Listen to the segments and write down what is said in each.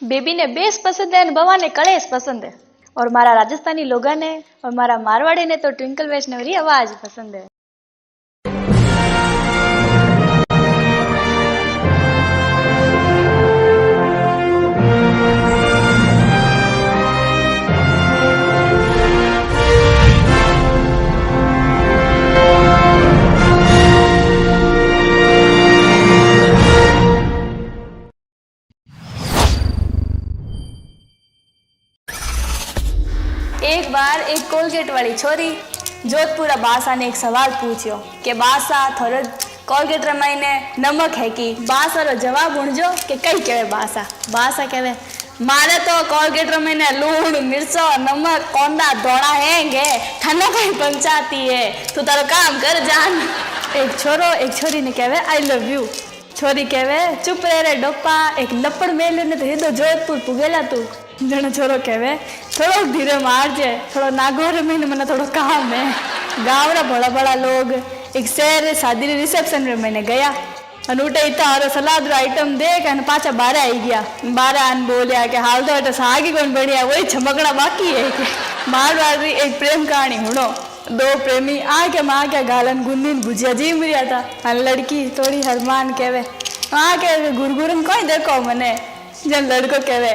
Baby ने base पसंद है, बवा ने कलेस पसंद है, और मारा राजस्थानी लोगा ने और मारा मारवाड़ी ने तो ट्विंकल वैष्णव री आवाज पसंद है। एक बार एक कोलगेट वाली छोरी जोधपुरा बासा ने एक सवाल पूछो कि बासा थोड़ो कोलगेट रमाई ने नमक है कि बासा रो जवाब उणजो कि कई कहे बासा। बासा कहे मारे तो कोलगेट रमाई ने लूण मिर्चो नमक कोंदा धोड़ा हैंगे थाने कहीं पंचाती है, तू तारो काम कर जान। एक छोरो एक छोरी ने कहे आई लव यू। छोरी कहे चुप रे डोपा, एक लपड़ मेल ने तो हीधो जोधपुर पुगेला तू। जने छोरो कहे थोड़ो धीरे मारजे, थोड़ो नागोर में मैंने थोड़ो काम है। गाँव रा बड़ा बड़ा लोग एक शहर शादी रिसेप्शन में मैंने गया और उठे इतना हारो सलाद रो आइटम देख और पाचा बारह आई गया। बारह आन बोलिया कि हाल तो अटे सागी कौन बढ़िया वही छमकड़ा बाकी है कि मारवाड़ री एक प्रेम कहानी हुणो। दो प्रेमी आके माँ के गालन गुंदीन भुजिया जीम रिया था और लड़की थोड़ी हरमान कहवे आके गुरगुरन कोई देखो मने। जन लड़को कहवे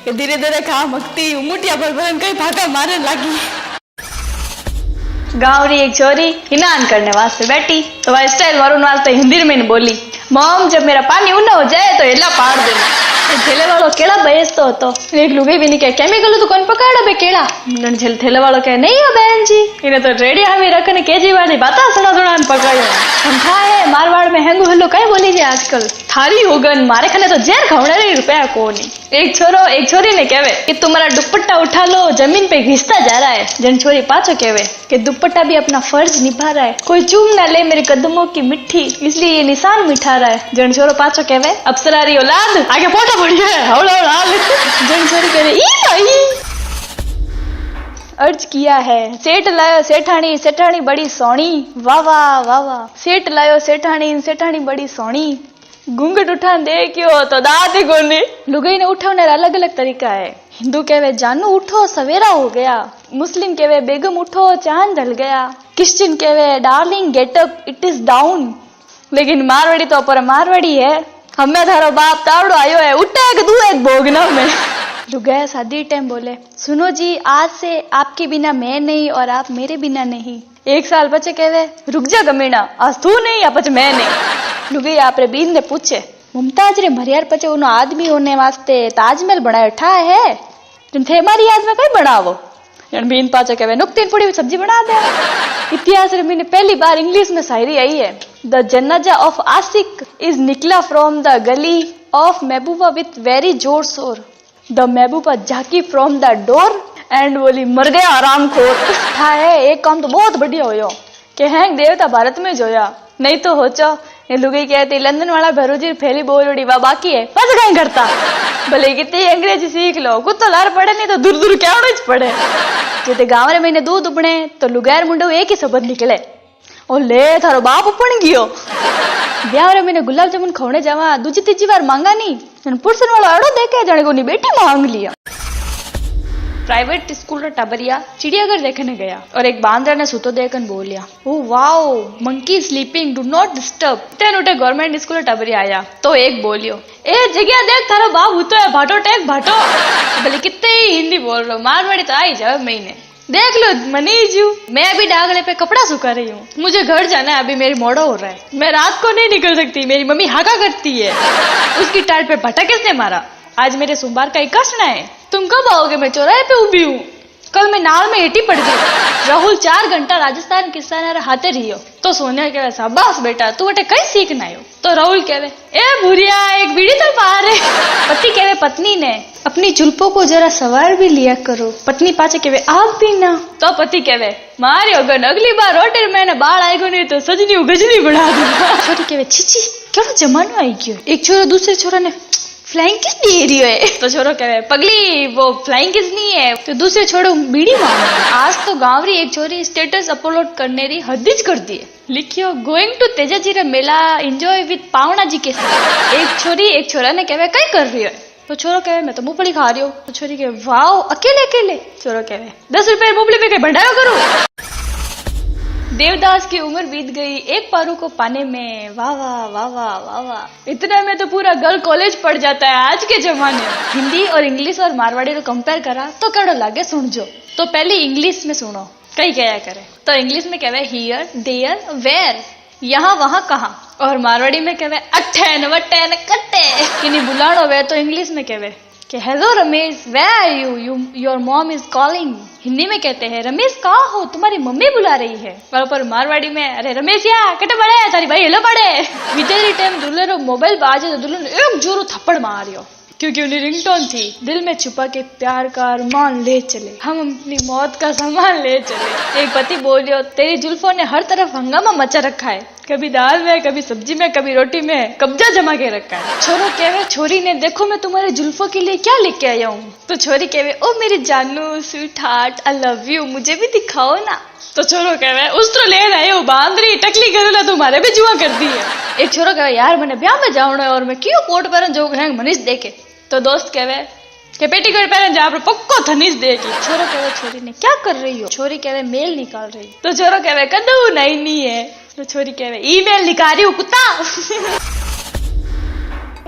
कि धीरे धीरे खा मकती मुठिया पर कई फाका मारने लगी। गाँव री एक छोरी स्नान करने वास्ते बैठी तो वह स्टाइल वरुण वास्ते हिंदी में बोली मॉम जब मेरा पानी ऊना हो जाए तो एला पाड़ देना। थैले वालों केड़ा बेचतो होतो, एक लुगाई भी नहीं कहे केमिकल तो कौन पकाड़ा बे केड़ा। थैले वालों कहे नहीं हो बहन जी इन्हें तो रेडी हमें रखने केजी वाली बाता सुना सुना पकायो। हम था है मारवाड़ में हेंगू हेलो कहीं बोली जे आजकल थाली होगन मारे खने तो जेर खवड़े रुपया को नहीं। एक छोरो एक छोरी ने कहवे कि तुम्हारा दुपट्टा उठा लो जमीन पे घिसता जा रहा है। जन छोरी पाछो कहवे कि दुपट्टा भी अपना फर्ज निभा रहा है, कोई चूम ना ले मेरे कदमों की मिट्टी इसलिए ये निशान मिठा रहा है। जन छोरो पाछो कहवे अप्सरा री औलाद आगे फोटो बढ़िया है हौला हौला हाल। जन छोरी कहवे ई भाई अर्ज किया है सेठ लायो सेठानी सेठानी बड़ी सोनी वाह वाह वाह वाह। सेठ लायो सेठानी सेठानी बड़ी सोनी घूंघट उठा दे क्यों तो दाद ही कोनी। लुगाई ने उठाने अलग अलग तरीका है। हिंदू कहवे जानू उठो सवेरा हो गया, मुस्लिम कहवे बेगम उठो चांद ढल गया, क्रिश्चियन कहवे darling get up it is down. लेकिन मारवाड़ी तो पर मारवाड़ी है हमें थारो बाप तावड़ो आयो है उठे एक दू एक भोगना में। लुगाई शादी टाइम बोले सुनो जी आज से आपके बिना मैं नहीं और आप मेरे बिना नहीं। एक साल बच्चे कहवे रुक जा गमीना आज तू नहीं या पच मैं नहीं। लुगाई आपरे बीन ने पूछे मुमताज रे मरियार पचे उनो आदमी होने वास्ते ताजमहल बनायो ठा है तुम थे हमारी याद में कई बनावो। बीन पाचो कहवे नुक्तीन पूड़ी सब्जी बना दे। इतिहास रे मैंने पहली बार इंग्लिश में शायरी आई है द जनाजा ऑफ आशिक इज निकला फ्रॉम द गली ऑफ महबूबा विथ वेरी जोर शोर द महबूबा झाकी फ्रॉम द डोर एंड बोली मर गया आराम खोर। था है एक काम तो बहुत बढ़िया होयो कि हैंग देवता भारत में जोया नहीं तो होचो ये लुगाई कहती लंदन वाला भरूजी फैली बोलड़ी वा बाकी है बस कहीं करता भले कितनी अंग्रेजी सीख लो कुछ तो लार पड़े नहीं तो दूर दूर क्या पड़े। जो गाँव रे महीने दूध उपने तो लुगायर मुंडो एक ही शब्द निकले और ले थारो बाप उपन गयो। ब्याह रे महीने गुलाब जामुन खवने जावा दूजी तीजी बार मांगा नहीं पुरसन वाला अड़ो देखे जाने को नहीं बेटी मांग लिया। प्राइवेट स्कूल रा टाबरिया चिड़ियाघर देखने गया और एक बांदर ने सुतो देखन बोलिया oh wow monkey sleeping do not disturb. तेन उठे गवर्नमेंट स्कूल टाबरिया आया तो एक बोलियो ए जगह देख थारो बाप हुतो है भाटो टेक भाटो। भले कितने ही हिंदी बोल रहे हो मारवाड़ी तो आई जाओ महीने देख लो मनीज यू मैं अभी डागले पे कपड़ा सुखा रही हूँ मुझे घर जाना है अभी मेरी मोड़ा हो रहा है मैं रात को नहीं निकल सकती मेरी मम्मी हाका करती है। उसकी टाट पे भटा किसने मारा आज मेरे सोमवार का इकसना है तुम कब आओगे मैं चौराहे पे उभी हूँ कल मैं नाल में हिटी पड़ गई। राहुल 4 घंटा राजस्थान किस्सा हाथे रहियो तो सोनिया कहवे शाबाश बेटा तू अटे कई सीखना आयो तो राहुल कहवे ए भूरिया एक बीड़ी तो पार है। पति कहवे पत्नी ने अपनी जुल्फों को जरा सवार भी लिया करो। पत्नी पाचे कहवे आप भी ना तो पति कहवे मारी अगन अगली बार रोटे मैंने बाल आएगो नहीं तो सजनी गजनी बढ़ा दूंगा। छोरी कहवे छी केड़ो जमानो आई गयो। एक छोरो दूसरे छोरा ने फ्लाइंग किस दे रही है तो छोरो कहे पगली वो फ्लाइंग किस नहीं है तो दूसरे छोरो बीड़ी मांग। आज तो गांवरी एक छोरी स्टेटस अपलोड करने री हद्दीज कर दी है लिखियो गोइंग टू तेजाजीरा मेला एंजॉय विद पावना जी के साथ। एक छोरी एक छोरा ने कहे कई कर रही है तो छोरो कहे मैं तो मूंगफली खा रही हूँ। तो छोरी कहे वाओ अकेले अकेले। छोरो कहे 10 रुपए मूंगफली पे भंडारा करूँ। देवदास की उम्र बीत गई एक पारू को पाने में। वाह वाह वाह वाह वाह वाह। इतना में तो पूरा गर्ल कॉलेज पड़ जाता है आज के जमाने में। हिंदी और इंग्लिश और मारवाड़ी को कंपेयर करा तो कड़ो लागे सुनजो। तो पहले इंग्लिश में सुनो कई क्या करे। तो इंग्लिश में कहवे हियर देयर वेयर, यहाँ वहाँ कहाँ। और मारवाड़ी में कहवे अट्ठैन वट्टैन कट्टे। किन्हीं बुलानो वे तो इंग्लिश में कहवे कि hello Ramesh where are you, your mom is calling. Hindi में कहते हैं रमेश कहाँ हो, तुम्हारी मम्मी बुला रही है। पर मारवाड़ी में अरे रमेश या कटे बड़े तारी भाई हेलो बड़े। विचारी टाइम दुल्हन मोबाइल बाजे तो दुल्हन एक जोरो थप्पड़ मारियो क्योंकि उन्हें रिंगटोन थी। दिल में छुपा के प्यार का अरमान ले चले, हम अपनी मौत का सामान ले चले। एक पति बोलियो तेरी जुल्फों ने हर तरफ हंगामा मचा रखा है, कभी दाल में कभी सब्जी में कभी रोटी में कब्जा जमा के रखा है। छोरो कहवे छोरी ने देखो मैं तुम्हारे जुल्फों के लिए क्या लेके आया हूँ। तो छोरी कहवे ओ मेरी जानू sweet heart I love you, मुझे भी दिखाओ ना। तो छोरो कहवे उस ले रहे हो बांदरी टकली करेला तुम्हारे भी जुआ कर दी है। एक छोरो कहवे यार मैंने ब्याह में जाना है और मैं क्यों कोट पहन जो है मनीष देखे। तो दोस्त कहवे कि पेटीकोट पहन जा पक्को थनीस देगी। छोरो कहवे छोरी ने क्या कर रही हो। छोरी कहवे मेल निकाल रही। तो छोरो कहवे कदू नहीं है। तो छोरी कहवे ईमेल निकाल रही हूँ कुत्ता।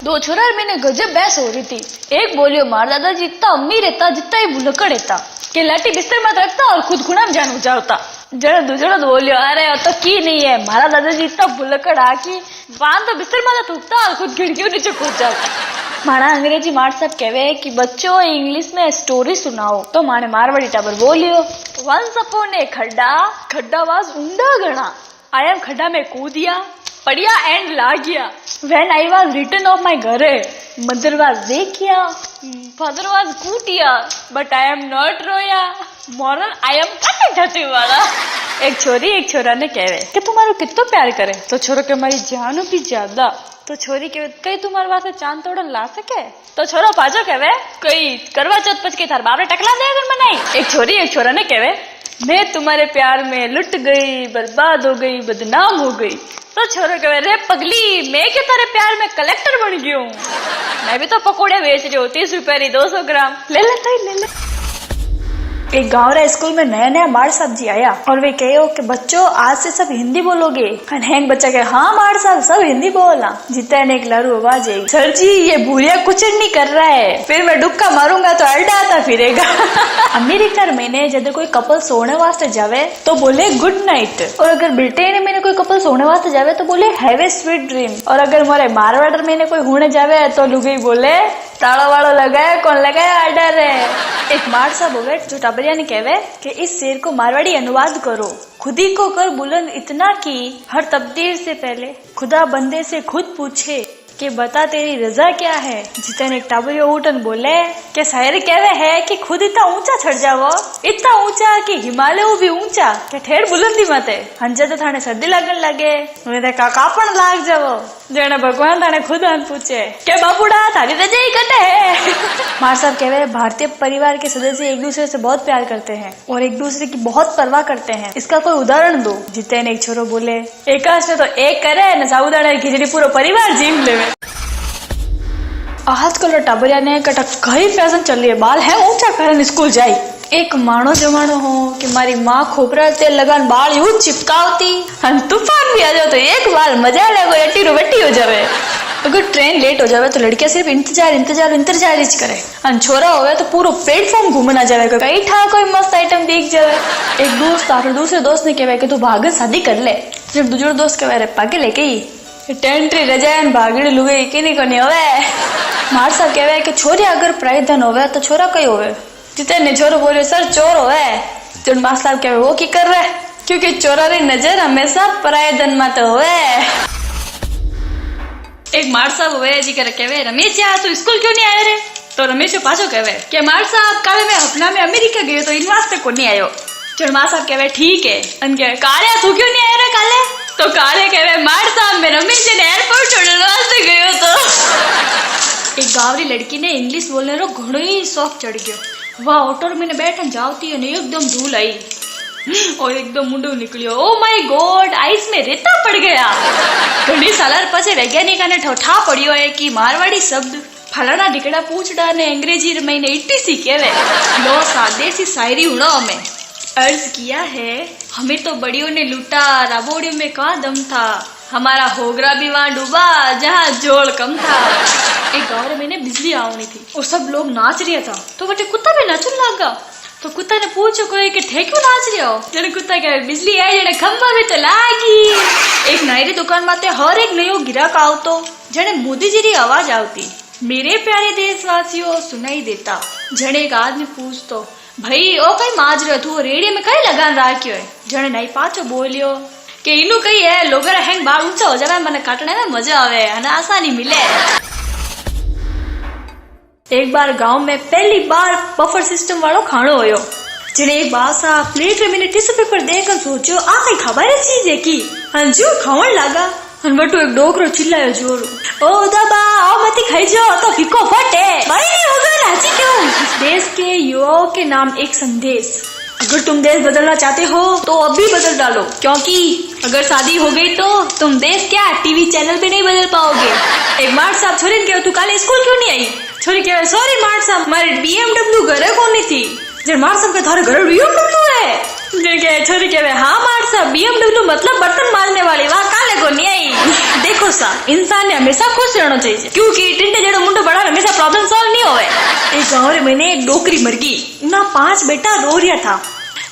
दो छोरा मैंने गजब बहस हो रही थी। एक बोलियो मार दादाजी इतना अम्मी रहता जितना ही भुलकड़ रहता कि लाठी बिस्तर मत रखता और खुद खुना में जान जाता। जरा दूसरा तो बोलियो अरे तो की नहीं है मारा दादाजी इतना भुलकड़ आकी बांध तो बिस्तर में थूकता और खुद खिड़कियों नीचे कूद जाता। माना अंग्रेजी मार साहब कहवे कि बच्चों इंग्लिश में स्टोरी सुनाओ। तो माने मारवाड़ी टाबर बोलियो वंस अपॉन ए खड्डा, खड्डा वाज ऊंडा घना, आई एम खड्डा में कूदिया पड़िया एंड लागिया। When I was return of my घरे, मदर वाज देखिया, फादर वाज कूटिया, बट आई एम नॉट रोया, मॉरल आई एम कटे जाती वाला। एक छोरी एक छोरा ने कहवे कि तुम्हारो कितना प्यार करे। तो छोरो के हमारी जानो भी ज्यादा। तो छोरी के कई तुम्हारे वास्ते चांद तोड़न ला सके। तो छोरो पाजो कहवे कई करवा चौथ पच के थार बाबरे टकला दे अगर मनाई। एक छोरी एक छोरा ने कहवे मैं तुम्हारे प्यार में लुट गई, बर्बाद हो गई, बदनाम हो गई। तो छोरो कहवे रे पगली मैं क्यों तेरे प्यार में कलेक्टर बन गई हूँ, मैं भी तो पकौड़े बेच रही हूँ 30 रुपए 200 ग्राम ले ले। एक गाँव रे स्कूल में नया नया मार साहब जी आया और वे कहो कि बच्चों आज से सब हिंदी बोलोगे। हैंग बच्चा कहे हाँ मार साहब सब हिंदी बोला। जीता ने एक लारू आवाज आई सर जी ये भूरिया कुछ नहीं कर रहा है, फिर मैं डुक्का मारूंगा तो अड्डा आता फिरेगा। अमेरिका में जब कोई कपल सोने वास्ते जावे तो बोले गुड नाइट, और अगर ब्रिटेन में कोई कपल सोने वास्ते जावे तो बोले हैव ए स्वीट ड्रीम, और अगर मोरे मारवाड़ में कोई होने जावे तो लुगाई बोले ताड़ा वाड़ो लगाया कौन लगाया आर्डर है। एक मार साहब हो गए जो टाबरिया ने कहवे कि इस शेर को मारवाड़ी अनुवाद करो। खुदी को कर बुलंद इतना कि हर तब्दील से पहले खुदा बंदे से खुद पूछे कि बता तेरी रजा क्या है। जितने एक टाबरियो उठन बोले कि शायर कहवे है कि खुद इतना ऊंचा चढ़ जावो, इतना ऊंचा कि हिमालय भी ऊंचा के ठेर बुलंदी मते हंजा तो थाने सर्दी लगन लगे काकापण लाग जावो। जेने भगवान थाने खुद हन पूछे के बापूड़ा थारी रजा ही कटे है। मार साहब कहवे भारतीय परिवार के सदस्य एक दूसरे से बहुत प्यार करते हैं और एक दूसरे की बहुत परवाह करते हैं। इसका कोई उदाहरण दो। जितने एक छोरो बोले एकाश ने तो एक करे न साबुदाना की खिचड़ी पूरा परिवार जीव लेवे। आजकल टाबरिया ने कटा कई फैशन चल रही है, बाल है ऊंचा करन स्कूल जाई। एक मानो जमानो हो कि मारी माँ खोपरा तेल लगान बाल यूं चिपकावती, तूफान भी आ जाओ तो एक बार मजा ले एटी रोबटी हो जावे। अगर ट्रेन लेट हो जावे तो लड़कियां सिर्फ इंतजार ही करे। छोरा होवे तो पूरा प्लेटफॉर्म घूमना जावे, कहीं ठा कोई मस्त आइटम दिख जावे। एक दोस्त आकर दूसरे दोस्त ने कहवे कि तू भागन शादी कर ले। जब दूसरा दोस्त कहवे रे पागे लेके ही टेंट्री रजायन भागड़ी लुगाई किनी को नहीं होवे। मार साहब कहवे कि छोरी अगर प्राइधन होवे तो छोरा कई होवे। जितने छोरो बोले सर चोर होवे। जो मार साहब कहवे वो की कर रहे क्योंकि चोरा री नजर हमेशा प्राइधन में तो होवे। एक मार साहब हुए जी करे कहवे रमेश यार तू स्कूल क्यों नहीं आयो रे। तो रमेश पाछो कहवे कि मार साहब काले मैं अपना में अमेरिका गयो तो इन वास्ते को नहीं आयो। जो मार साहब कहवे ठीक है। अनके काले तू क्यों नहीं आयो रे काले। तो काले कहवे मार साहब मैं रमेश ने एयरपोर्ट छोड़ने वास्ते गयो तो। एक गावरी लड़की ने इंग्लिश बोलने रो घणो ही शौक चढ़ गयो। वह ऑटो में बैठन जावती और एकदम धूल आई और एकदम मुंडो निकलियो। ओ माय गॉड आइस में रेता पड़ गया। घणी साल पछे वैज्ञानिक ने ठा पड़ियो है कि मारवाड़ी शब्द फलाना ढिकड़ा पूछड़ा ने अंग्रेजी मैंने इट्टी सी कहवे। लो सादे सी शायरी उड़ो हमें। अर्ज किया है हमें तो बड़ियों ने लूटा, राबोड़ियों में कहाँ दम था, हमारा होगरा भी वहां डूबा जहाँ जोड़ कम था। एक गाँव में बिजली आवनी थी और सब लोग नाच रहा था, तो बटे कुत्ता भी नाचने लगा। तो कुत्ता ने पूछो कोई कि थे क्यों नाच रहे हो? जने कुत्ता कहे बिजली है जने खंबा भी तो लागी। एक नायरी दुकान माते हर एक नयो गिराक आवतो, जने मोदी जी री आवाज आवती, मेरे प्यारे देशवासियों सुनाई देता। जने एक आदमी पूछतो भाई ओ कई माज रहे तू रेडियो में कई लगान राख्यो है? जने नाई पाछो बोलियो कि इनु कई है लोगरा हैंग बाल ऊंचा हो जावे, मने काटने में मजा आवे अने आसानी मिले। एक बार गांव में पहली बार बफर सिस्टम वालों खानो होयो। जने एक बासा प्लेट में मैंने टिश्यू पेपर देकर सोचो आ कई खाबारे चीज है की हंजू खावन लागा। हन बटू एक डोकरो चिल्लायो जोर, ओ दबा आओ मती खाई जाओ तो फिको फटे भाई नहीं होगा राजी क्यों। देश के युवाओं के नाम एक संदेश, अगर तुम देश बदलना चाहते हो तो अभी बदल डालो, क्योंकि अगर शादी हो गई तो तुम देश क्या टीवी चैनल पे नहीं बदल पाओगे। एक मार्ट साहब छोरी ने कहा तू काले स्कूल क्यों नहीं आई? छोरी कहे सॉरी मार्ट साहब हमारे BMW घरे कौन नहीं थी। जब मार्ट साहब के थारे घरे BMW है? छोरी कहे हाँ मार्ट साहब BMW मतलब बर्तन मारने वाली, वहाँ काले को नहीं आई। देखो सा इंसान ने हमेशा खुश रहना चाहिए, क्योंकि टिंडे जड़ो मुंडो बड़ा हमेशा प्रॉब्लम सॉल्व नहीं होवे। एक गाँव में एक डोकरी मर गई ना, 5 बेटा रो रहा था,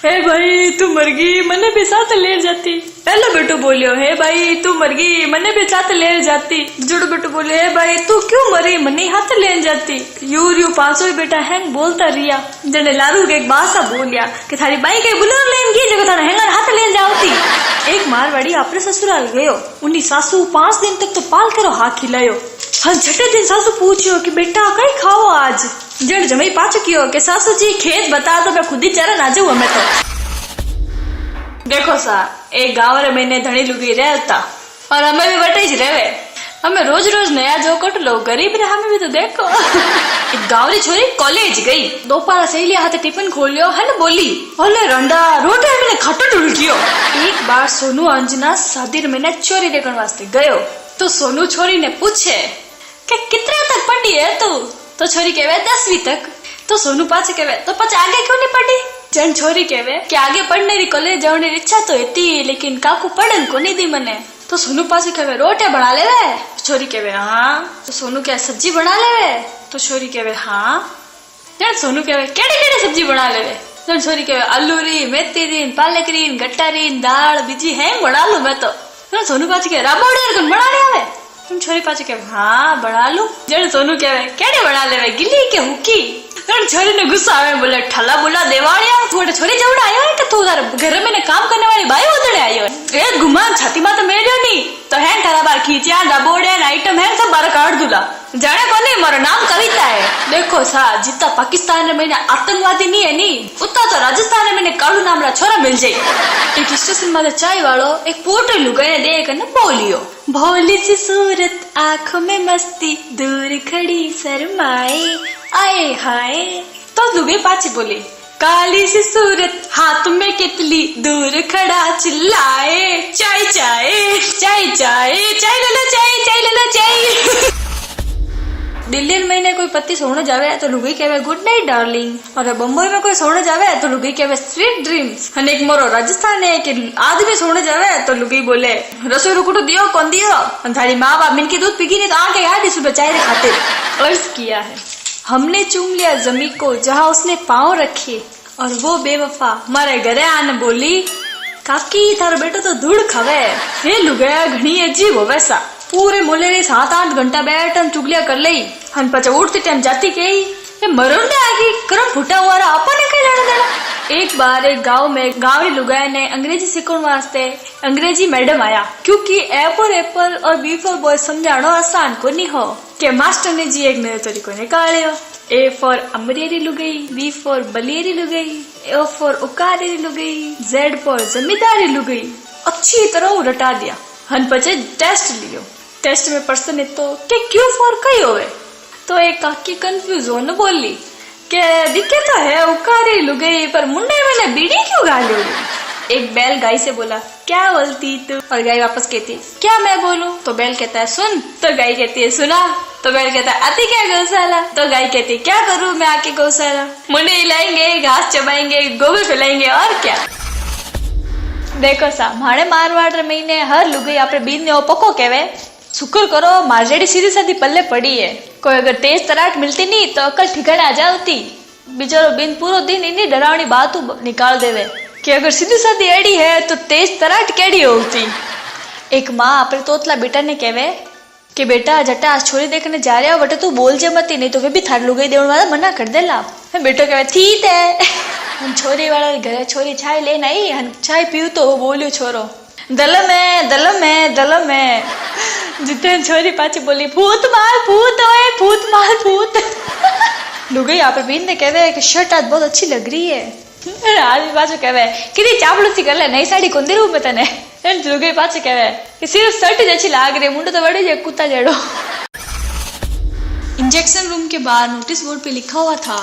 हे भाई तू मर गई मने भी साथ ले जाती। पहला बेटो बोलियो हे भाई तू मर गई मने भी साथ ले जाती। जोड़ो बेटो बोले हे भाई तू क्यों मरी मने हाथ ले जाती। यूं 500 बेटा हैंग बोलता रिया। जने लारू के एक बासा बोलिया कि थारी बाई के बुलार लेन गई जगह थारा हैंगर हाथ ले जाती। एक मारवाड़ी अपने ससुराल गयो, उन्नी सासू 5 दिन तक तो पाल करो हाथ खिलायो। हाँ छठे दिन सासू पूछियो कि बेटा कई खाओ आज? जड़ जमाई पाछो कियो कि सासू जी खेत बता दो मैं खुद ही चरण आ जाऊँ हमें तो। देखो सा एक गाँव रे मैंने धनी लुगी रहता और हमें भी बटे ही रहे, हमें रोज रोज नया जो कट लो, गरीब रहे हमें भी तो देखो। एक गाँवरी छोरी कॉलेज गई, दोपहर सहेली हाथे टिफिन खोलियो है न बोली ओले रंडा रोटी मैंने खट्टो ढूंढ कियो। एक बार सोनू अंजना शादी में चोरी देखने वास्ते गयो, तो सोनू छोरी ने पूछे कि कितने तक पढ़ी है तू? तो छोरी कहवे 10वीं तक। तो सोनू पाछे कहवे तो पछ आगे क्यों नहीं पढ़ी? जन छोरी कहवे कि आगे पढ़ने री कॉलेज जाने री इच्छा तो थी, लेकिन काकू पढ़न को नहीं दी मने। तो सोनू पाछे कहवे रोटियां बना लेवे? छोरी कहवे हाँ। तो सोनू क्या सब्जी बना लेवे? तो छोरी कहवे हाँ। जन सोनू कहवे केड़ी केड़ी सब्जी बना लेवे? जन छोरी कहवे आलू री, मेथी री, पालक री, गट्टा री, दाल बीजी है बना लू मैं तो। जन सोनू पाछे कहवे राबोड़ी कौन बनाने आवे? तुम छोरी पाछे कहवे हाँ बना लू। जन सोनू कहवे केड़ी बना लेवे गिली के हुकी? छोरी ने गुस्सा आवे बोले ठला बोला देवाड़िया थोड़े छोरी जवड़ा आयो है कि तू तार घर में काम करने वाली बाई उधड़े आयो है। एक गुमान छाती मां तो मेरियो नहीं तो है तारा बार खींचिया डबोड़े आइटम है सब बार काट दूला जाने को नहीं मारो नाम कविता है। देखो सा जितना पाकिस्तान में मैंने आतंकवादी नहीं है नी उतना तो राजस्थान में मैंने कालू नाम रा छोरा मिल जाये। एक स्टेशन में चाय वालो एक पोटे लुगाई देख न बोलियो भोली सी सूरत आंखों में मस्ती दूर खड़ी शर्माए आए हाय। तो लुगाई पाछी बोली काली सी सूरत हाथ में कितली दूर खड़ा चिल्लाए चाय चाय चाय चाय चाय ले लो चाय चाय ले लो चाय। दिल्ली में कोई पति सोने जावे तो लुगाई कहवे गुड नाइट डार्लिंग और बम्बई में कोई सोने जावे तो लुगाई कहवे स्वीट ड्रीम्स। हने एक मोरो राजस्थान है कि आदमी सोने जावे तो लुगाई बोले रसोई रुकुटो दियो कौन दियो थारी माँ बाप मिनके दूध पीगी नहीं तो आके यार सुबह चाय रे खाते। अर्ज किया है हमने चूम लिया जमी को जहाँ उसने पाँव रखे और वो बेवफा मारे घरे आने बोली काकी थारो बेटो तो धूड़ खावे। हे लुगाया घनी अजीब हो वैसा पूरे मोले रे 7-8 घंटा बैठन चुगलिया कर लई हन पचा उठते टाइम जाती कही ये मरून ने आगे करम फुटा हुआ रहा अपन कहीं लेना देना। एक बार एक गांव में गांवी लुगाई ने अंग्रेजी सीखने वास्ते अंग्रेजी मैडम आया क्योंकि ए फॉर एप्पल और बी फॉर बॉय समझाना आसान को नहीं हो के मास्टर ने जी एक नए तरीको निकालियो। ए फॉर अमरेरी लुगाई, बी फॉर बलेरी लुगाई, ओ फॉर उकारेरी लुगाई, जेड फॉर जमींदारी लुगाई अच्छी तरह रटा दिया। हन पचे टेस्ट लियो, टेस्ट में पर्सन तो के क्यों फॉर कई होवे तो एक काकी कंफ्यूज हो न बोली के दिखे तो है उकारेरी लुगाई पर मुंडे मैंने बीड़ी क्यों गाली। एक बैल गाय से बोला क्या बोलती तू और गाय वापस कहती क्या मैं बोलूं तो बैल कहता है सुन तो गाय कहती है सुना। तो बैल कहता आती क्या गौशाला? तो गाय कहती क्या करूं मैं आके गौशाला, मुंडे हिलाएंगे, घास चबाएंगे, गोबर फैलाएंगे और क्या। देखो सा मारे मारवाड़ रे महीने हर लुगाई आपरे बीन ने पक्को कहवे। शुक्र करो मार जेडी सीधी सादी पल्ले पड़ी है। कोई अगर तेज तराट मिलती नहीं तो अकल ठिकाने आ जाती। बेचारो बिन पूरो दिन इन्हीं डरावनी बात निकाल देवे कि अगर सीधी सादी एड़ी है तो तेज तराट केड़ी होती। एक माँ अपने तोतला बेटा ने कहवे कि बेटा जटा आज छोरी देखने जा रहा हो बटे तू बोल जे मती नहीं तो वे भी थार लुगाई देवन वाला मना कर देला। बेटो कहवे ठीक है। हम छोरी वाला घरे छोरी चाय लेने आई, हम चाय पीऊ तो बोलियो छोरो दलम है दलम है दलम है। जितने छोरी पाची बोली भूत मार भूत ओए भूत मार भूत। लुगाई आप बीन ने कहवे कि शर्ट आज बहुत अच्छी लग रही है। आदमी पाछो कहवे कितनी चापड़ू सी कर ले नई साड़ी कौन दे रू मैं तने। लुगाई पाछो कहवे कि सिर्फ शर्ट ही अच्छी लाग रही, मुंडो तो बड़ी जे कुत्ता जेड़ो। इंजेक्शन रूम के बाहर नोटिस बोर्ड पे लिखा हुआ था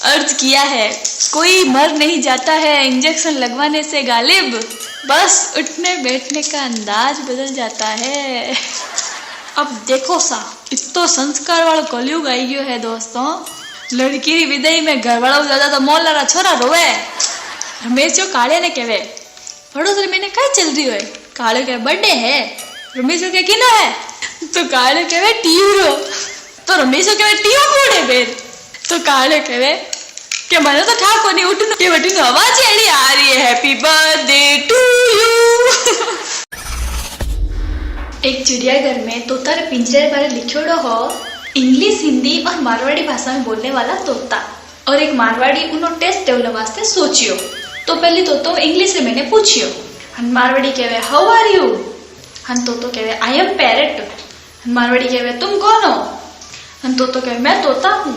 अर्ज किया है कोई मर नहीं जाता है इंजेक्शन लगवाने से गालिब, बस उठने बैठने का अंदाज बदल जाता है। अब देखो सा इतो संस्कार वालों कलयुग आई गयो है दोस्तों। लड़की री विदाई में घर वाला ज्यादा तो मोहल्ला रा छोरा रोवे। रमेश जो काले ने कहवे वडोदरा में क्या चल रही है? काले कहे बर्थडे है। रमेश जो कहे किनो है? तो काले कहवे टीवरो। तो रमेश जो कहे टीव फोड़े बेर। तो काले कहवे कि मैंने तो खा को नहीं उठने के बटी आवाज एड़ी आ रही है हैप्पी बर्थडे टू यू। एक चिड़ियाघर में तोता रे पिंजरे बारे लिखोड़ो हो इंग्लिश हिंदी और मारवाड़ी भाषा में बोलने वाला तोता। और एक मारवाड़ी उन्हों टेस्ट देवले वास्ते सोचियो। तो पहले तोतो इंग्लिश में मैंने पूछियो। हन मारवाड़ी कहवे हाउ आर यू? हन तोतो कहवे आई एम पैरट। हन मारवाड़ी कहवे तुम कौन हो? हन तोतो कहवे मैं तोता हूँ।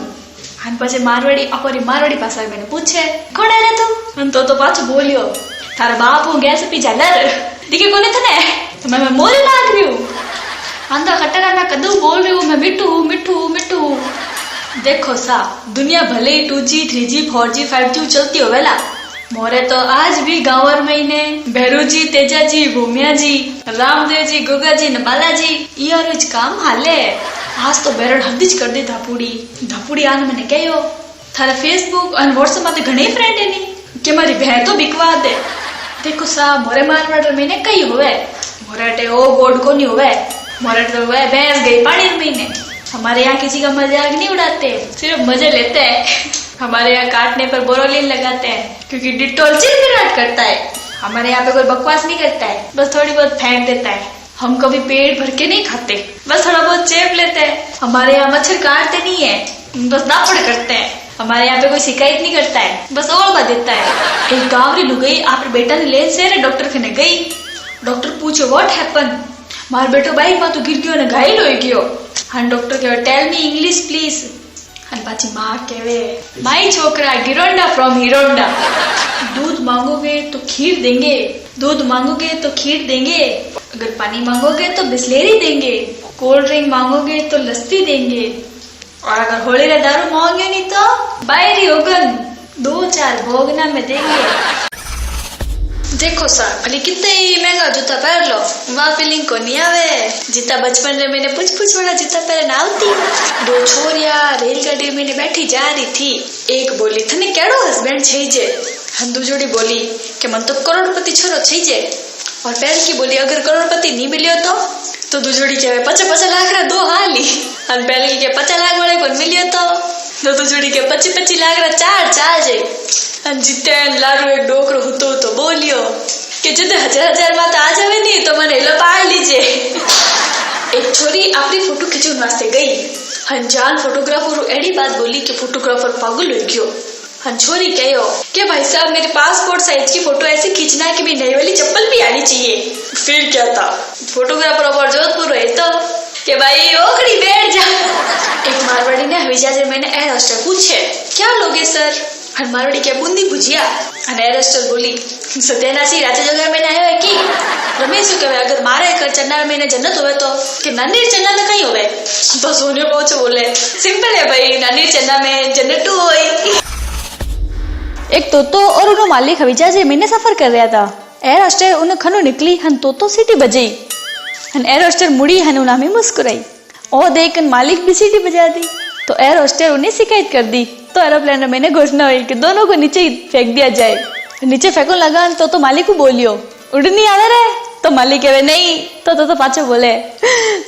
हन पछे मारवाड़ी अपनी मारवाड़ी भाषा में मैंने पूछे कौन है रे तुम? हन तोतो पाछो बोलियो थारा बाप हूँ गैस पी जालर दिखे कोने थने तो मैं मोरी लाग रही हूँ। अंधा खटरा मैं कदू बोल रही हूँ मैं मिठू मिठू मिठू। देखो सा दुनिया भले ही 2G 3G 4G 5G चलती हो वेला मोरे तो आज भी गांवर महीने भैरू जी तेजा जी भूमिया जी रामदेव जी गुगा जी न बालाजी ये रोज काम हाले। आज तो बेरड़ हद्दीज कर दी धापुड़ी आने मैंने कहो थारे फेसबुक और व्हाट्सएप में घणे फ्रेंड है नहीं कि मारी बहन तो बिकवा दे। देखो सा मोरे मारवाड़ महीने कई हुए मोराटे ओ बोर्ड को नहीं हुए मोराटे तो हुए भैंस गई पानी महीने। हमारे यहाँ किसी का मजाक नहीं उड़ाते सिर्फ मजे लेते हैं। हमारे यहाँ काटने पर बोरोलिन लगाते हैं क्योंकि डिटोल चिलमिलाट करता है। हमारे यहाँ पे कोई बकवास नहीं करता है बस थोड़ी बहुत फेंक देता है। हम कभी पेट भर के नहीं खाते बस थोड़ा बहुत चेप लेते हैं। हमारे यहाँ मच्छर काटते नहीं है बस दापड़ करते हैं। हमारे यहाँ पे कोई शिकायत नहीं करता है बस ओढ़वा देता है। एक गाँव री लुगाई आप बेटा ने ले से डॉक्टर के गई। डॉक्टर पूछो व्हाट हैपन? मार बेटो बाइक में तो गिर गयो ने घायल हो गयो। हन डॉक्टर कहवे टेल मी इंग्लिश प्लीज। हन पाची माँ कहवे माई छोकरा गिरोंडा फ्रॉम हिरोंडा। दूध मांगोगे तो खीर देंगे, दूध मांगोगे तो खीर देंगे, अगर पानी मांगोगे तो बिस्लेरी देंगे, कोल्ड ड्रिंक मांगोगे तो लस्सी देंगे और अगर होली रे दारू मांगोगे नहीं तो बायरी होगन 2-4 भोगना में देंगे। देखो सर भले कितने ही महंगा जूता पहन लो वहाँ फीलिंग को नहीं आवे जितना बचपन में मैंने पुछ वाला जूता पहन आवती। 2 छोरिया रेलगाड़ी में बैठी जा रही थी। एक बोली थने केड़ो हस्बैंड छे हम दूसरी बोली कि मन तो करोड़पति छोरो छे और पहल की बोली अगर करोड़पति नहीं मिलियो तो दूसरी कहे 50 लाख रा 2 हाली और पहल की के 50 लाख वाले को मिलियो तो दूसरी के 25 लाख रा 4 चाल जे। जीते लारू एक डोकरो हुतो तो बोलियो कि जब 1000 बात आ जावे नहीं तो मैंने लो पाल लीजिए। एक छोरी अपनी फोटो खींचने वास्ते गई। अनजान फोटोग्राफर एड़ी बात बोली कि फोटोग्राफर पागल हो गयो। हन छोरी कहो कि भाई साहब मेरे पासपोर्ट साइज की फोटो ऐसे खींचना है कि भी नई वाली चप्पल भी आनी चाहिए। फिर क्या था फोटोग्राफर और जोधपुर है तो कि भाई ओखड़ी बैठ जा। एक मारवाड़ी ने हवाई जहाज में एयर होस्टेस पूछे क्या लोगे सर? हन मारवाड़ी क्या बूंदी भुजिया। एयर होस्टेस बोली सत्यानाशी राजा जगह में आयो है कि रमेश कहे अगर मारे कर चन्ना में जन्नत होवे तो कि नानी चन्ना में कहीं होवे तो सोनियो पहुंचे बोले सिंपल है भाई नानी चन्ना में जन्नत होई। एक तोतो और उन्हों मालिक हवाई जहाज में सफर कर रहा था। एयर होस्टेस उन्हें खनो निकली हन तोतो सीटी बजी हन एयर होस्टेस मुड़ी हन उन्हें में मुस्कुराई और देख मालिक भी सीटी बजा दी तो एयर होस्टेस उन्हें शिकायत कर दी। तो एरोप्लेन में मैंने घोषणा हुई कि दोनों को नीचे ही फेंक दिया जाए। नीचे फेंको लगा तो मालिक को बोलियो उड़नी आवे रे तो मालिक कहे नहीं तो पाछो बोले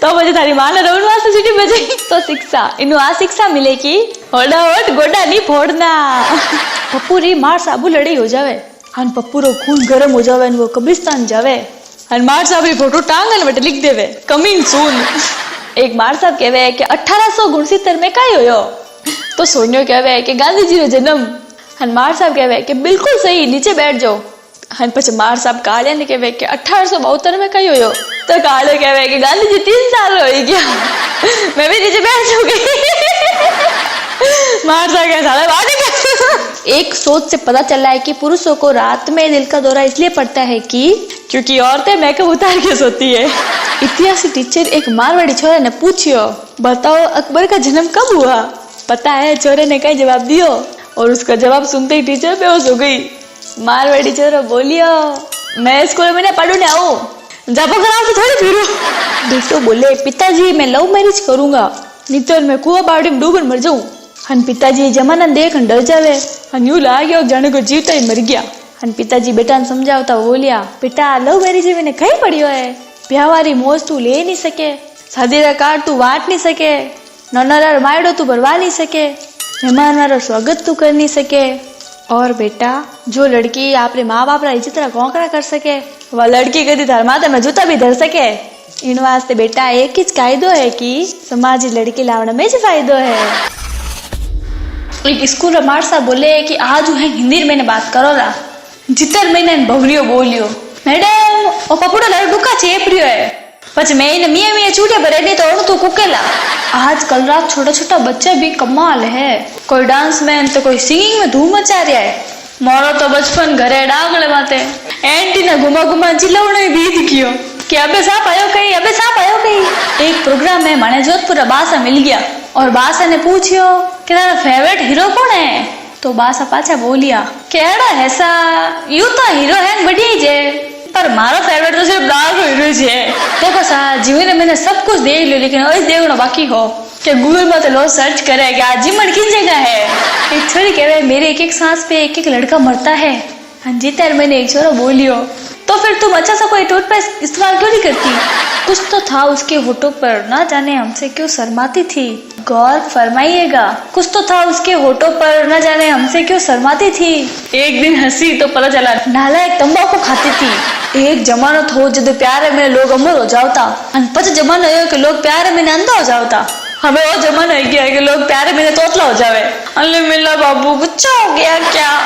तो मुझे थारी मां ने रोड वास्ते सीटी बजाई। तो शिक्षा इनु आ शिक्षा मिले कि होड़ा होट गोडा नहीं फोड़ना। पप्पू री मार साबू लड़ाई हो जावे अन पप्पू रो खून गरम हो जावे वो कब्रिस्तान जावे अन मार साहब री फोटो टांगन बटे लिख देवे कमिंग सून। एक मार साहब कहवे कि 1869 में काई होयो तो सोनियो कहवे कि गांधी जी रो जन्म। अन मार साहब कहवे कि बिल्कुल सही नीचे बैठ जाओ। हन पछ मार साहब काले ने कहवे कि 1872 में कई होयो तो काले कहवे कि गांधी जी 3 साल हो गया मैं भी नीचे बैठ जाऊंगी। मार साहब के साले बात। एक सोच से पता चला है कि पुरुषों को रात में दिल का दौरा इसलिए पड़ता है कि क्योंकि औरतें मेकअप उतार के सोती है। इतिहास टीचर एक मारवाड़ी छोरे ने पूछियो बताओ अकबर का जन्म कब हुआ। पता है छोरे ने कई जवाब दियो और उसका जवाब सुनते ही टीचर बेहोश हो गई। मारवाड़ी छोरो बोलियो मैं स्कूल में पढ़ू ने आऊ जब खराब से थोड़ी फिरू। दूसरो बोले पिताजी मैं लव मैरिज करूंगा नहीं तो मैं कुआं बावड़ी में डूबन मर जाऊं। हन पिताजी जमाना देख डर जावे हन यूं लागे जाने को जीवता ही मर गया। हन पिताजी बेटा ने समझावता बोलिया बेटा लव मैरिज में कहीं पड़ियो है ब्याहवारी मौज तू ले नहीं सके शादी का कार्ड तू वाट नहीं सके नौनरा मायड़ो तू भरवा नहीं सके मेहमान वाला स्वागत तू कर नहीं सके और बेटा जो लड़की आपरे माँ बाप रा इज्जत रा कोंकड़ा कर सके वह लड़की कदी थार माथे में जूता भी धर सके। इन वास्ते बेटा एक ही कायदो है कि समाज लड़की लावण में ज फायदो है। एक स्कूल रा मार साहब बोले कि आज है हिंदी में बात करो रा जितर महीने बवलियो बोलियो मैडम ओ पपुड़ा लड़ डुका चेप रियो है पछ मैं इन मिया मिया चूटे भरे नहीं तो तू कुकेला। आज कल रात छोटा छोटा बच्चा भी कमाल है कोई डांस में तो कोई सिंगिंग में धूम मचा रहा है। मोरो तो बचपन घरे डागले माते एंटी ने घुमा घुमा चिल्लावणे बीत गयो कि अबे सांप आयो कहीं अबे सांप आयो कहीं। एक प्रोग्राम में माने जोधपुर बासा मिल गया और बासा ने पूछियो कि तेरा फेवरेट हीरो कौन है तो बासा पाछा बोलिया केड़ा है सा यू तो हीरो है बढ़िया ही जे पर मारो फेवरेट तो सिर्फ डार्क हीरो है। देखो सा जीवन में मैंने सब कुछ देख लियो लेकिन और देखना बाकी हो कि गूगल में तो लोग सर्च करे कि आज जीवन किस जगह है। एक छोरी कह रहे मेरे एक एक सांस पे एक एक लड़का मरता है। हाँ जी तेरे मैंने एक छोरा बोलियो तो फिर तुम अच्छा सा कोई टूथपेस्ट इस्तेमाल क्यों नहीं करती। कुछ तो था उसके होठों पर ना जाने हमसे क्यों शर्माती थी। गौर फरमाइएगा कुछ तो था उसके होठों पर न जाने हमसे क्यों शर्माती थी। एक दिन हंसी तो पता चला नालायक तंबाकू खाती थी। एक जमानो थो जब प्यारे में लोग अमर हो जाता पछ जमानो है कि लोग प्यारे में अंधा हो जाता। हमें वो जमाना है क्या कि लोग प्यारे में तोतला हो जावे। अल्ले मिला बाबू गुच्छा हो गया क्या।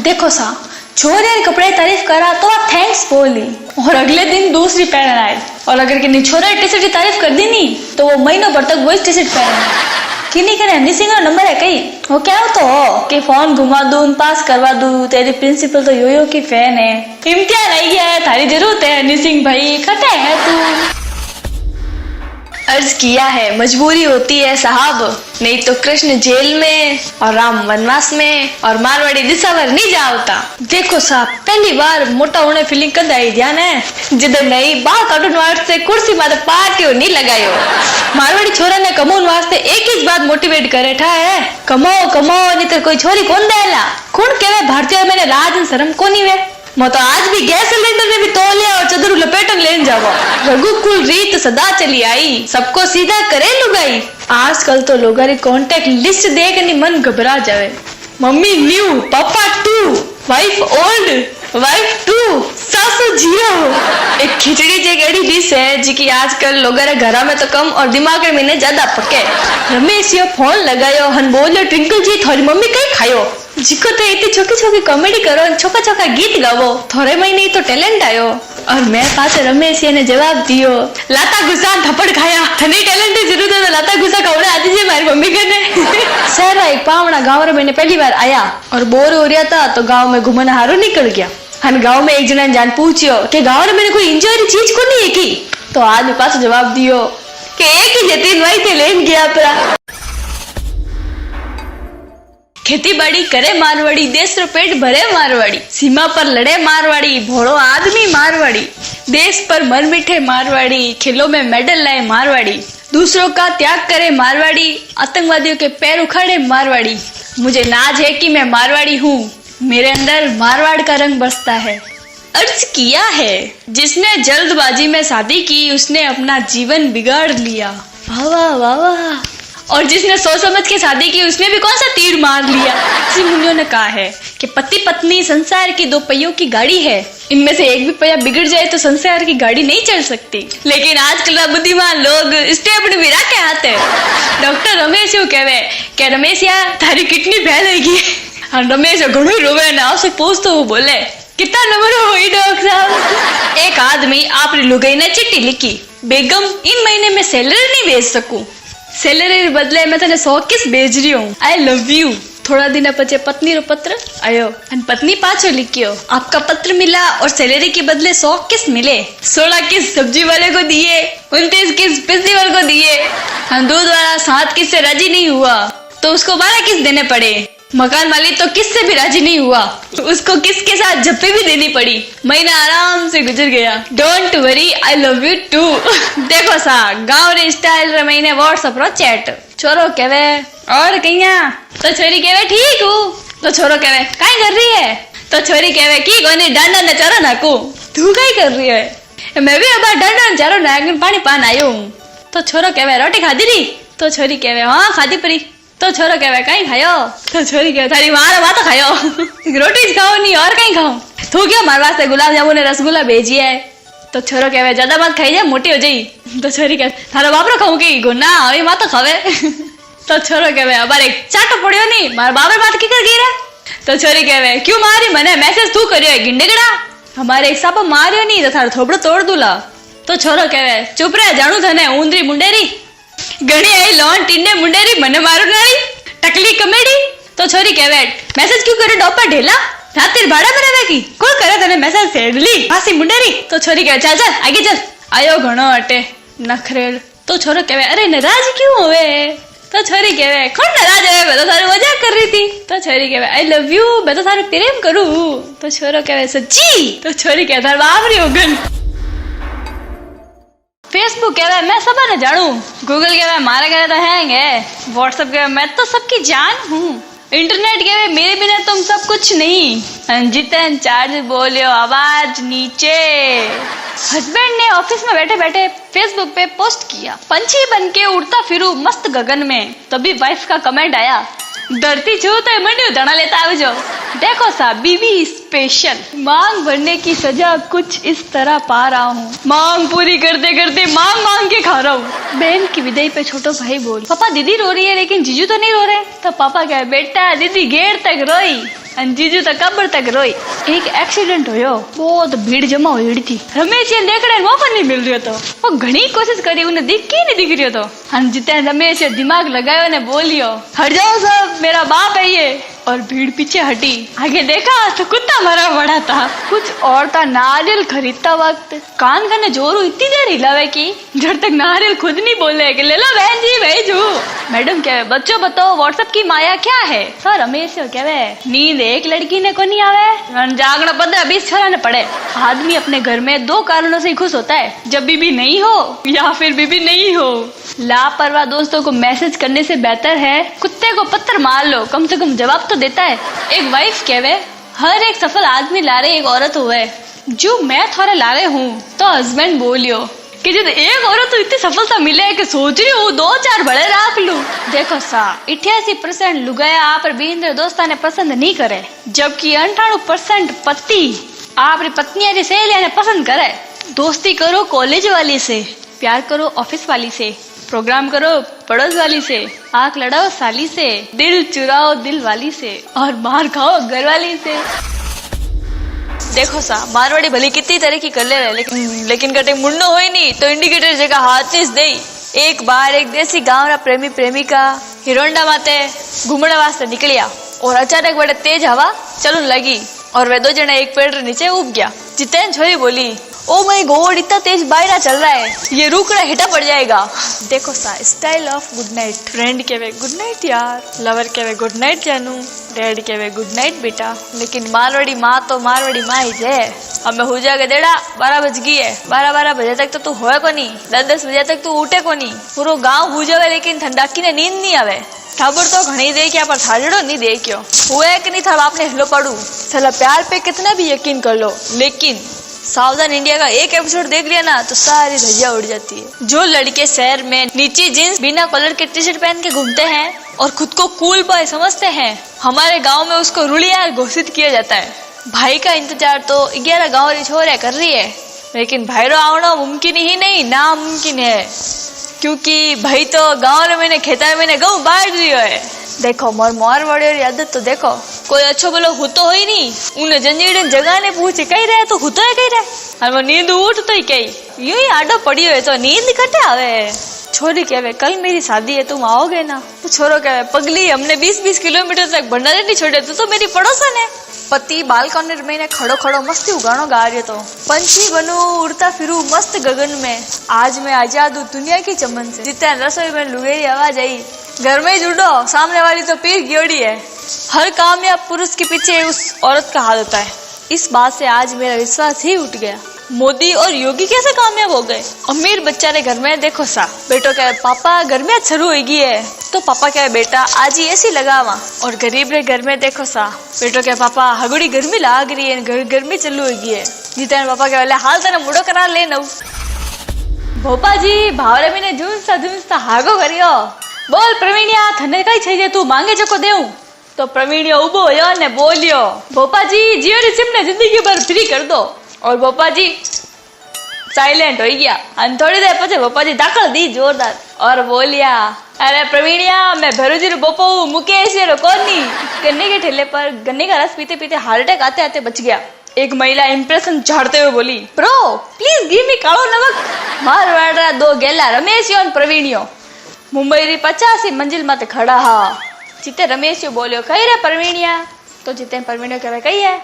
देखो सा छोरे कपड़े तारीफ करा तो आप थैंक्स बोली और अगले दिन दूसरी पहन आए और अगर किन्हीं छोरे टी शर्ट की तारीफ कर दी नहीं तो वो महीनों भर तक वही टी शर्ट पहने। किन्हीं करे हनी सिंह नंबर है कहीं वो क्या हो तो हो कि फोन घुमा दूं पास करवा दूं तेरी प्रिंसिपल तो योयो की फैन है इम्तिहान आई है थारी जरूरत है हनी सिंह भाई खटे है तू। अर्ज किया है मजबूरी होती है साहब नहीं तो कृष्ण जेल में और राम वनवास में और मारवाड़ी दिशावर नहीं जाता। देखो साहब पहली बार मोटा होने फीलिंग कद आई ध्यान है जिद नहीं बाल काटून वास्ते कुर्सी माते पार्टियों नहीं लगायो। मारवाड़ी छोरा ने कमाउन वास्ते एक ही बात मोटिवेट करे था है कमाओ कमाओ नहीं तो कोई छोरी कौन देला कौन कहवे भारतीय मैंने लाज शर्म कोनी वे मैं तो आज भी गैस सिलेंडर ने भी तोलिया और चदर लपेटन लेन जावा। रघुकुल रीत सदा चली आई सबको सीधा करे लुगाई। आजकल तो लोगों की कांटेक्ट लिस्ट देखने मन घबरा जावे। मम्मी न्यू पापा 2 वाइफ ओल्ड वाइफ 2 सासू जीरो। एक खिचड़ी जी एडी डिश है जिकी आजकल लोगों रे घरा में तो कम और दिमाग में ज्यादा पके। रमेश यो फोन लगायो हन बोलो ट्विंकल जी थोड़ी मम्मी कई खायो जिको तो इतनी छोटी छोटी कॉमेडी करो छोका छोका गीत गावो थोड़े महीने तो टैलेंट आयो। और मैं पास रमेश ने जवाब दियो लाता गुस्सा थप्पड़ खाया थनी टैलेंट की जरूरत है तो लाता गुस्सा खवड़े आती जी मारी मम्मी करने। शहर एक पावना गाँव रे मैंने पहली बार आया और बोर हो रहा था तो गाँव में घूमना हारो निकल गया। हम गाँव में एक जना जान पूछियो कि गाँव में मैंने कोई इंजॉय चीज को नहीं है की तो आज मेरे पास जवाब दियो कि एक ही जतीन भाई थे लेन गया अपना। खेती बाड़ी करे मारवाड़ी देश रो पेट भरे मारवाड़ी सीमा पर लड़े मारवाड़ी भोड़ो आदमी मारवाड़ी देश पर मर मिठे मारवाड़ी खेलों में मेडल लाए मारवाड़ी दूसरों का त्याग करे मारवाड़ी, आतंकवादियों के पैर उखाड़े मारवाड़ी। मुझे नाज है कि मैं मारवाड़ी हूँ, मेरे अंदर मारवाड़ का रंग बरसता है। अर्ज किया है, जिसने जल्दबाजी में शादी की उसने अपना जीवन बिगाड़ लिया। वाह वाह वाह वाह। और जिसने सोच समझ के शादी की उसने भी कौन सा तीर मार लिया। ऋषि मुनियों ने कहा है कि पति पत्नी संसार की दो पहियों की गाड़ी है, इनमें से एक भी पहिया बिगड़ जाए तो संसार की गाड़ी नहीं चल सकती। लेकिन आजकल ना बुद्धिमान लोग स्टेपनी भी रखे हाथ है। डॉक्टर रमेश यू कहवे कि रमेश यार थारी किडनी फेल होगी। और रमेश घणो रोवे ने आपसे पूछतो वो बोले कितना नंबर हुई डॉक्टर साहब। एक आदमी आपरी लुगाई ने चिट्ठी लिखी, बेगम इन महीने में सैलरी नहीं भेज सकूं, सैलरी बदले मैं तने 100 किस भेज रही हूँ, आई लव यू। थोड़ा दिन पचे पत्नी रो पत्र आयो और पत्नी पाछो लिखियो, आपका पत्र मिला और सैलरी के बदले 100 किस मिले। 16 किस सब्जी वाले को दिए, 29 किस बिजली वाले को दिए। हम दूध वाला 7 किस से राजी नहीं हुआ तो उसको 12 किस देने पड़े। मकान मालिक तो किस से भी राजी नहीं हुआ, उसको किसके साथ झप्पी भी देनी पड़ी। महीना आराम से गुजर गया। Don't worry I love you too. देखो सा गाँव रे स्टाइल रे महीने व्हाट्सएप रो चैट। छोरो कहवे और कहिया तो छोरी कहवे ठीक हूँ, तो छोरो कहवे काई कर रही है, तो छोरी कहवे की कोनी डांडा ने चारो नाकू, तू काई कर रही है, मैं भी अब डांडा ने चारो नाक पानी पान आयो हूँ। तो छोरो कहवे रोटी खाधी री, तो छोरी कहवे हाँ खाधी परी। तो छोरो कहवे कहीं खायो, तो छोरी कहवे थारी मार बात खायो। रोटी खाओ नहीं और कहीं खाओ। तू क्या मार वास्ते गुलाब जामुन ने रसगुल्ला भेजी है। तो छोरो कहवे ज्यादा मत खाई जा मोटी हो जाई। तो छोरी कहवे थारा बापरो खाऊं की गुना अभी मां तो खावे। तो छोरो कहवे अबार एक चाटो पड़ियो नहीं मार बाबर बात की कर गिरा। तो छोरी कहवे क्यों मारी मने मैसेज तू करियो है गिंडेगड़ा, हमारे एक सापो मारियो नहीं तो थारो थोबड़ो तोड़ दूला। तो छोरो कहवे चुप रह जाणू थने ऊंदरी मुंडेरी, घणी आई लोन टिंडे मुंडेरी मने मारू नारी टकली कमेडी। तो छोरी कहवे मैसेज क्यों करे डोपा ढेला, रातिर भाड़ा बनावे की कोई करे तने मैसेज फेडली फासी मुंडेरी। तो छोरी कहवे चल चल आगे चल, आयो घणो अटे नखरेल। तो छोरो कहवे अरे नाराज क्यों होवे। तो छोरी कहवे कौन नाराज होवे, मैं तो थारी मजाक कर रही थी। तो छोरी कहवे आई लव यू, मैं तो थारे प्रेम करूं। तो छोरो कहवे सच्ची। तो छोरी कहवे थार बाप री होगन। फेसबुक कहवे मैं सब ने जानू, गूगल कहवे मारे घरे तो हैंग है, व्हाट्सएप कहवे मैं तो सबकी जान हूँ, इंटरनेट कहवे मेरे बिना तुम सब कुछ नहीं। जितन चार्ज बोलियो आवाज नीचे। हस्बैंड ने ऑफिस में बैठे बैठे फेसबुक पे पोस्ट किया, पंछी बन के उड़ता फिरू मस्त गगन में। तभी वाइफ का कमेंट आया, डरती छू तो मंडियो दाना लेता आवजो। देखो सा बीबी स्पेशल, मांग भरने की सजा कुछ इस तरह पा रहा हूँ, मांग पूरी करते करते मांग मांग के खा रहा हूँ। बहन की विदाई पे छोटो भाई बोल पापा दीदी रो रही है लेकिन जीजू तो नहीं रो रहे। तो पापा कहे बेटा दीदी गेर तक रोई जीजू तो कब्र तक रोई। एक एक्सीडेंट होयो, बहुत भीड़ जमा हुई थी, रमेश ये देखने मौका नहीं मिल रहा तो वो घनी कोशिश करी, उन्हें दिख ही नहीं दिख रहा तो। हम जितने रमेश दिमाग लगायो ने बोलियो हट जाओ सब मेरा बाप है ये, और भीड़ पीछे हटी। आगे देखा तो कुत्ता मरा पड़ा था। कुछ और था नारियल खरीदता वक्त कान करने जोरू इतनी देर हिलावे की जब तक नारियल खुद नहीं बोले कि ले लो बहन जी भेजू। मैडम कहवे बच्चों बताओ व्हाट्सएप की माया क्या है। सर रमेश कहवे नींद एक लड़की ने को नहीं आवे, जागना 15-20 छोरा ने पड़े। आदमी अपने घर में 2 कारणों से खुश होता है, जब बीबी नहीं हो या फिर बीबी नहीं हो। लापरवाह दोस्तों को मैसेज करने से बेहतर है कुत्ते को पत्थर मार लो, कम से कम जवाब तो देता है। एक वाइफ कहवे हर एक सफल आदमी लारे एक औरत हुए, जो मैं थोड़ा लारे हूँ। तो हस्बैंड बोलियो कि जब एक औरत तो इतनी सफलता मिले कि सोच रही हूँ 2-4 बड़े राख लूं। देखो सा 88% लुगाया आप बींद्र दोस्ता ने पसंद नहीं करे, जबकि 98% पति आप पत्नियां री सहेलियां ने पसंद करे। दोस्ती करो कॉलेज वाली से, प्यार करो ऑफिस वाली से, प्रोग्राम करो पड़ोस वाली से, आंख लड़ाओ साली से, दिल चुराओ दिल वाली से, और मार खाओ घर वाली से। देखो सा मारवाड़ी भली कितनी तरक्की कर ले रहे, लेकिन कटे मुन्नो हो ही नहीं तो इंडिकेटर जगह हाथ चीज दे। एक बार एक देसी गांव रा प्रेमी प्रेमिका हिरोंडा माते घूमने वास्ते निकलिया और अचानक बड़े तेज हवा चलन लगी और वे 2 जने एक पेड़ नीचे उब गया। जितेन छोरी बोली ओ माय गॉड, इतना तेज बायरा चल रहा है, ये रुक रहा है, हिटा पड़ जाएगा। देखो सा, style of good night. Friend कहवे गुड नाइट यार, लवर कहवे गुड नाइट जानू, डैड कहवे गुड नाइट बेटा। लेकिन मारवाड़ी माँ तो मारवाड़ी माँ ही है। हमें हो जाएगा देड़ा 12 बज गई है, 12 बजे तक तो तू होए को नहीं, 10 बजे तक तू उठे को नहीं। पूरा गाँव हो जावे लेकिन ठंडाकी ने नींद नहीं आवे। ठाबर तो घनी दे क्या पर थाड़ो नहीं दे क्यों हुआ कि नहीं था आपने हिलो पड़ू। साला प्यार पे कितना भी यकीन कर लो, लेकिन सावधान इंडिया का एक एपिसोड देख लिया ना तो सारी धज्जियां उड़ जाती है। जो लड़के शहर में नीचे जींस बिना कलर के टी शर्ट पहन के घूमते हैं और खुद को कूल बॉय समझते हैं, हमारे गांव में उसको रुलिया घोषित किया जाता है। भाई का इंतजार तो 11 गाँव री छोरियां कर रही है, लेकिन भाईरो आवना मुमकिन ही नहीं, नामुमकिन है। क्योंकि भाई तो गाँव में खेता में गऊ बाढ़ रही है। देखो मोर मारवाड़ी और आदत तो देखो, कोई अच्छो बोलो हुतो ही नहीं, उन्हें जंजीर जगह ने पूछे कही रहे तो हुतो है कही रहे, और वो नींद उठ तो ही कही यूं ही आडो पड़ी हुए तो नींद कटे आवे। छोरी कहवे कल मेरी शादी है, तुम आओगे ना? तो छोरो कहवे पगली, हमने 20-20 किलोमीटर तक भंडारे नहीं छोड़े, तो मेरी पड़ोसन है। पति बालकनी में खड़ो खड़ो मस्ती उगानो गा रही तो पंछी बनू उड़ता फिरू मस्त गगन में, आज मैं आजाद हूँ दुनिया की चमन से। जितना रसोई में लुगेरी आवाज आई, घर में ही जुड़ो, सामने वाली तो पीर गियोड़ी है। हर कामयाब पुरुष के पीछे उस औरत का हाथ होता है। इस बात से आज मेरा विश्वास ही उठ गया। मोदी और योगी कैसे कामयाब हो गए? अमीर बच्चा रे घर में देखो सा, बेटो कहे पापा घर में शुरू होगी है, तो पापा कहे बेटा आज ही ऐसी लगावा। और गरीब रे घर में देखो सा, बेटो कहे पापा हगड़ी गर्मी लाग रही है, गर्मी चालू होगी है। जीते पापा कहे हाल तेने मुड़ो करा ले नव। भोपा जी भावरे मैंने झूंसता हागो करियो। बोल प्रवीणिया, थने कई छे तू मांगे जको देऊ? तो प्रवीणिया उबो होयो ने बोलियो, भोपा जी जियो री सिम ने जिंदगी भर फ्री कर दो। और भोपा जी साइलेंट हो गया। और थोड़ी देर पछे भोपा जी दाखल दी जोरदार और बोलिया, अरे प्रवीणिया मैं भरूजी रो बोपो हूँ, मुकेश रो कोनी। गन्ने के ठेले पर गन्ने का रस पीते पीते हार्ट अटैक आते आते बच गया। एक महिला इंप्रेशन झाड़ते हुए बोली, प्रो प्लीज गिव मी कालो नमक। मारवाड़ा 2 गेला रमेश और प्रवीणियो मुंबई री 85 मंजिल माते खड़ा हा। जिते रमेश बोलियो कही रे प्रवीणिया, तो जिते प्रवीणियो कहे कही है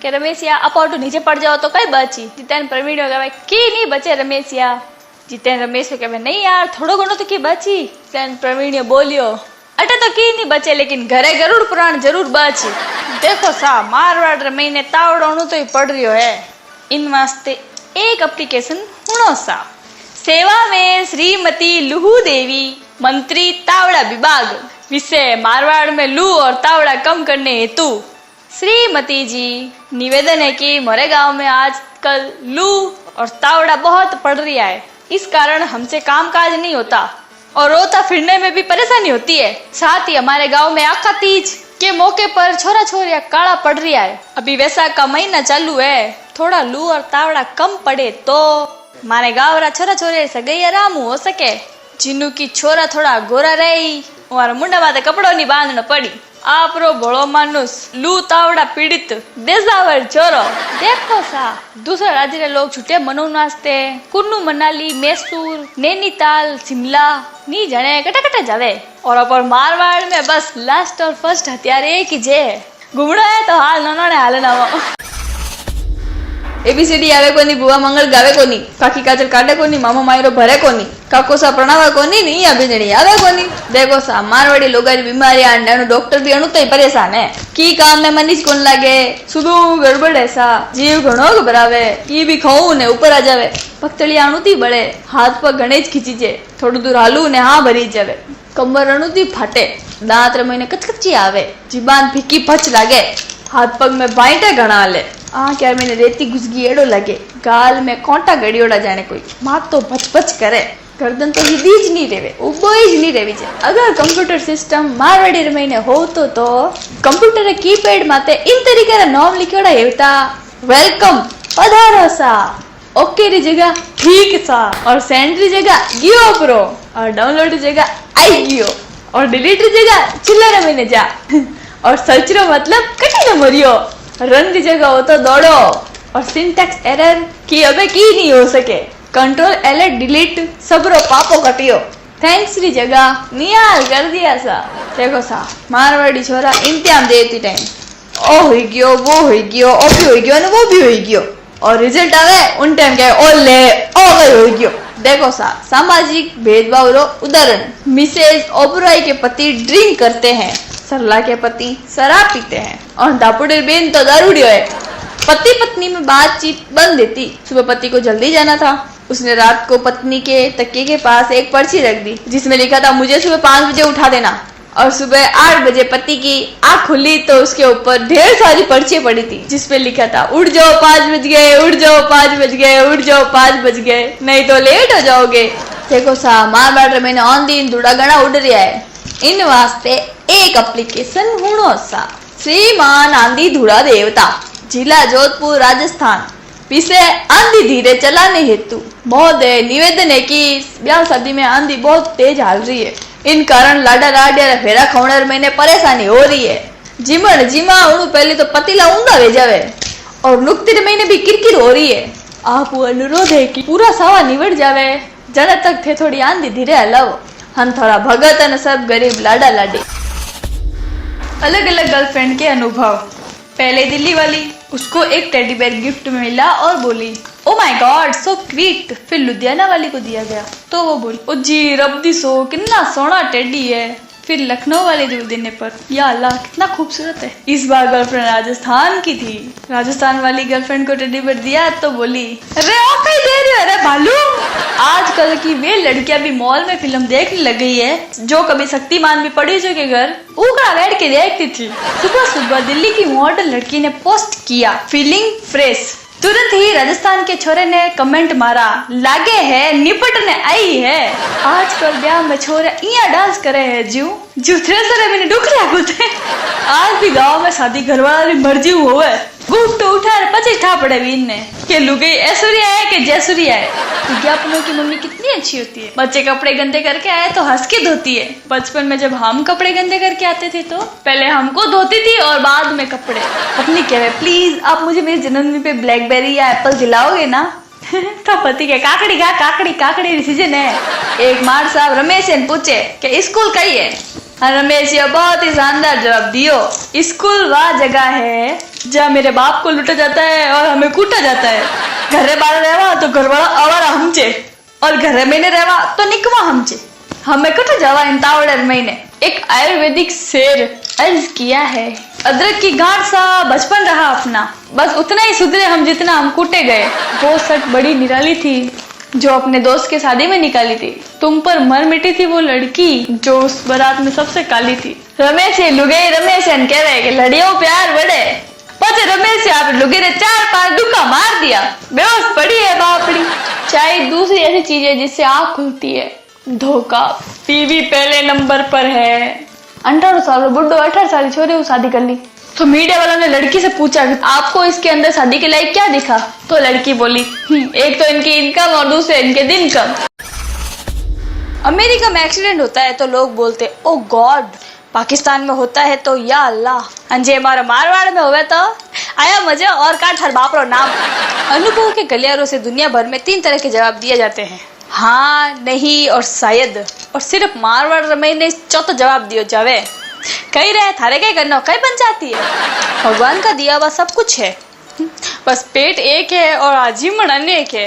कि रमेशिया आप ऑटो नीचे पड़ जाओ तो कई बची। जितेन प्रवीण कहे की नहीं बचे रमेशिया। जितेन रमेश कहे नहीं यार थोड़ो घणो तो की बची। जितेन प्रवीण बोलियो अटे तो की नहीं बचे, लेकिन घरे गरुड़ पुराण जरूर बची। देखो सा मारवाड़ महीने तावड़ो तो ही पड़ रही है। इन वास्ते एक एप्लीकेशन हुणो सा, सेवा में श्रीमती लुहू देवी, मंत्री तावड़ा विभाग, विषय मारवाड़ में लू और तावड़ा कम करने हेतु। श्रीमती जी निवेदन है कि मोरे गांव में आजकल लू और तावड़ा बहुत पड़ रही है, इस कारण हमसे कामकाज नहीं होता और रोता फिरने में भी परेशानी होती है। साथ ही हमारे गांव में आखा तीज के मौके पर छोरा छोरिया काला पड़ रही है। अभी वैसाख का महीना चालू है, थोड़ा लू और तावड़ा कम पड़े तो हमारे गाँव रा छोरा छोरे सगई आराम हो सके। जिन्नू की छोरा थोड़ा गोरा रही और मुंडा माथे कपड़ो नहीं बांधनो पड़ी। आप रो भोळो मानुस लू तावड़ा पीड़ित देसावर छोरो। देखो सा दूसरा राज्य रे लोग छुट्टे मनोन वास्ते कुन्नू, मनाली, मैसूर, नैनीताल, शिमला नी जाने कटा कटा जावे, और अपन मारवाड़ में बस लास्ट और फर्स्ट हथियार एक ही जे घूमड़ो है तो हाल नोने हाल ना वो। एबीसीडी आवे कोनी, बुआ मंगल गावे कोनी, काकी काजल काटे कोनी, मामा मायरो भरे कोनी, काको सा प्रणावे कोनी, नी अभिजणी आवे कोनी। देखो सा मारवाड़ी लोगारी बीमारी आंडानु डॉक्टर भी अणुते परेशान है। की काम में मनीष कोन लागे, सुबह गड़बड़ है सा, जीव घणो घबरावे, ई भी खाऊ ने ऊपर आ जावे, पगतली अणुती बळे, हाथ पर गणेश खींची जे, थोड़ू दूर हालू ने हाँ भरी जावे, कमर अणुती फाटे, दांत रमईने कचकची आवे, जीबान फीकी फच लागे, हाथ पग में बाइटे घना ले, आँख यार मैंने रेती घुस गई एड़ो लगे, गाल में कोंटा गड़ियोड़ा जाने कोई, मात तो भच भच करे, गर्दन तो सीधी ज नहीं रेवे, उबो ही नहीं रेवी जे। अगर कंप्यूटर सिस्टम मारवाड़ी रमईने हो तो कंप्यूटर कीपैड माते इन तरीके रा नाम लिखोड़ा हेवता, वेलकम पधारो सा, ओके री जगह ठीक सा, और सेंड री जगह गियो प्रो, और डाउनलोड री जगह आई गियो, और डिलीट री जगह चिल्लर महीने जा, और सर्च रो मतलब कटी न मरियो, रन की जगह हो तो दौड़ो, और सिंटैक्स एरर की अबे की नहीं हो सके, कंट्रोल एल डिलीट सबरो पापो कटियो, थैंक्स री जगह नियाल कर दिया सा। देखो सा मारवाड़ी छोरा इम्तिहान देती टाइम ओ हुई गयो, वो हुई गयो, ओ भी हुई गयो, वो भी हुई गयो, और रिजल्ट आवे उन टाइम कहे ओले ओ गई हो गयो। देखो सा सामाजिक भेदभाव रो उदाहरण, मिसेज ओबरॉय के पति ड्रिंक करते हैं, सरला के पति शराब पीते हैं और दापुड़ी बेन तो दारूडियो है। पति पत्नी में बातचीत बंद थी। सुबह पति को जल्दी जाना था, उसने रात को पत्नी के तकिए के पास एक पर्ची रख दी जिसमें लिखा था मुझे सुबह 5 बजे उठा देना। और सुबह 8 बजे पति की आंख खुली तो उसके ऊपर ढेर सारी पर्चियां पड़ी थी जिसपे लिखा था उठ जाओ 5 बज गए, उठ जाओ 5 बज गए, उठ जाओ 5 बज गए, नहीं तो लेट हो जाओगे। देखो सा मारवाड़ मैंने ऑन दिन धूड़ा गणा उड़ रहा है। इन वास्ते एक एप्लीकेशन हुणो सा श्रीमान आंधी धूड़ा देवता, जिला जोधपुर राजस्थान, पीछे आंधी धीरे चलाने हेतु महोदय निवेदन है कि ब्याह शादी में आंधी बहुत तेज हाल रही है। इन कारण लाडा लाडिया फेरा खवणर मैंने परेशानी हो रही है। जिमण जिमा उड़ू पहले तो पतीला ऊंधा वे जावे और नुकती महीने भी किरकिर हो रही है। आप अनुरोध है कि पूरा सावा निवड़ जावे, जरा तक थे थोड़ी आंधी धीरे हलाओ, हम थोड़ा भगत और सब गरीब लाडा लाडी। अलग अलग गर्लफ्रेंड के अनुभव। पहले दिल्ली वाली, उसको एक टेडी बेयर गिफ्ट में मिला और बोली oh my God so quite. फिर लुधियाना वाली को दिया गया तो वो बोली ओ जी रब्दी सो कितना सोना टेडी है। फिर लखनऊ वाले दूर देने पर या अल्लाह कितना खूबसूरत है। इस बार गर्लफ्रेंड राजस्थान की थी। राजस्थान वाली गर्लफ्रेंड को टेडी बेयर दिया तो बोली अरे ओ कहीं दे रही हो अरे भालू। आजकल की वे लड़कियां भी मॉल में फिल्म देखने लग गई है जो कभी शक्तिमान भी पड़ी जो के घर उगड़ा बैठ के देखती थी। सुबह सुबह दिल्ली की मॉडल लड़की ने पोस्ट किया फीलिंग फ्रेश। तुरंत ही राजस्थान के छोरे ने कमेंट मारा लागे है निपटने आई है। आजकल ब्याह में छोरे इया डांस करे है जू थ्रेसर मैंने दुख रहा कुछ। आज भी गांव में शादी घर वाला मर्जी होवे गुट तो उठा पची ठा पड़े वीन ने के लुगई ऐश्वर्या है कि जयसूर्या है। विज्ञापनों की मम्मी कितनी अच्छी होती है। बच्चे कपड़े गंदे करके आए तो हंस के धोती है। बचपन में जब हम कपड़े गंदे करके आते थे तो पहले हमको धोती थी और बाद में कपड़े। अपनी कहे प्लीज आप मुझे मेरे जन्मदिन पे ब्लैकबेरी या एप्पल दिलाओगे ना। तो पति के काकड़ी सीजन है। एक मार साहब रमेश से पूछे कि स्कूल कहीं है। रमेश ये बहुत ही शानदार जवाब दियो स्कूल वह जगह है जहाँ मेरे बाप को लूटा जाता है और हमें कूटा जाता है। घरे बाहर रहवा तो घर वाला आवारा हमचे और घरे में नहीं रहवा तो निकमा हमचे। हमें कट जावा इन तावड़े महीने। एक आयुर्वेदिक शेर अर्ज किया है अदरक की गांठ सा बचपन रहा अपना, बस उतना ही सुधरे हम जितना हम कूटे गए। वो शर्ट बड़ी निराली थी जो अपने दोस्त के शादी में निकाली थी। तुम पर मर मिटी थी वो लड़की जो उस बारात में सबसे काली थी। रमेश लुगे रमेश कह रहे कि लड़ियों प्यार बढ़े। पचे रमेश आप लुगे ने 4-5 दुक्का मार दिया। बेहोश पड़ी है बापड़ी। चाहे दूसरी ऐसी चीज है जिससे आँख खुलती है। धोखा। टीवी पहले नंबर पर है। 18 साल बुढ़ो 18 साल छोरे शादी कर ली तो मीडिया वालों ने लड़की से पूछा कि आपको इसके अंदर शादी के लायक क्या दिखा। तो लड़की बोली एक तो इनकी इनकम और दूसरे इनके दिन कम। अमेरिका में एक्सीडेंट होता है तो लोग बोलते ओ गॉड। पाकिस्तान में होता है तो या अल्लाह। अंजे हमारा मारवाड़ में हुआ तो आया मजा और काट हर बापरो नाम। अनुभव के गलियारों से दुनिया भर में 3 तरह के जवाब दिए जाते हैं, हाँ, नहीं और शायद। और सिर्फ मारवाड़ रमई ने चौथा जवाब दियो जावे। कही रहे थारे क्या करना कई बन जाती है। भगवान का दिया हुआ सब कुछ है, बस पेट एक है और आजीवन अनेक है।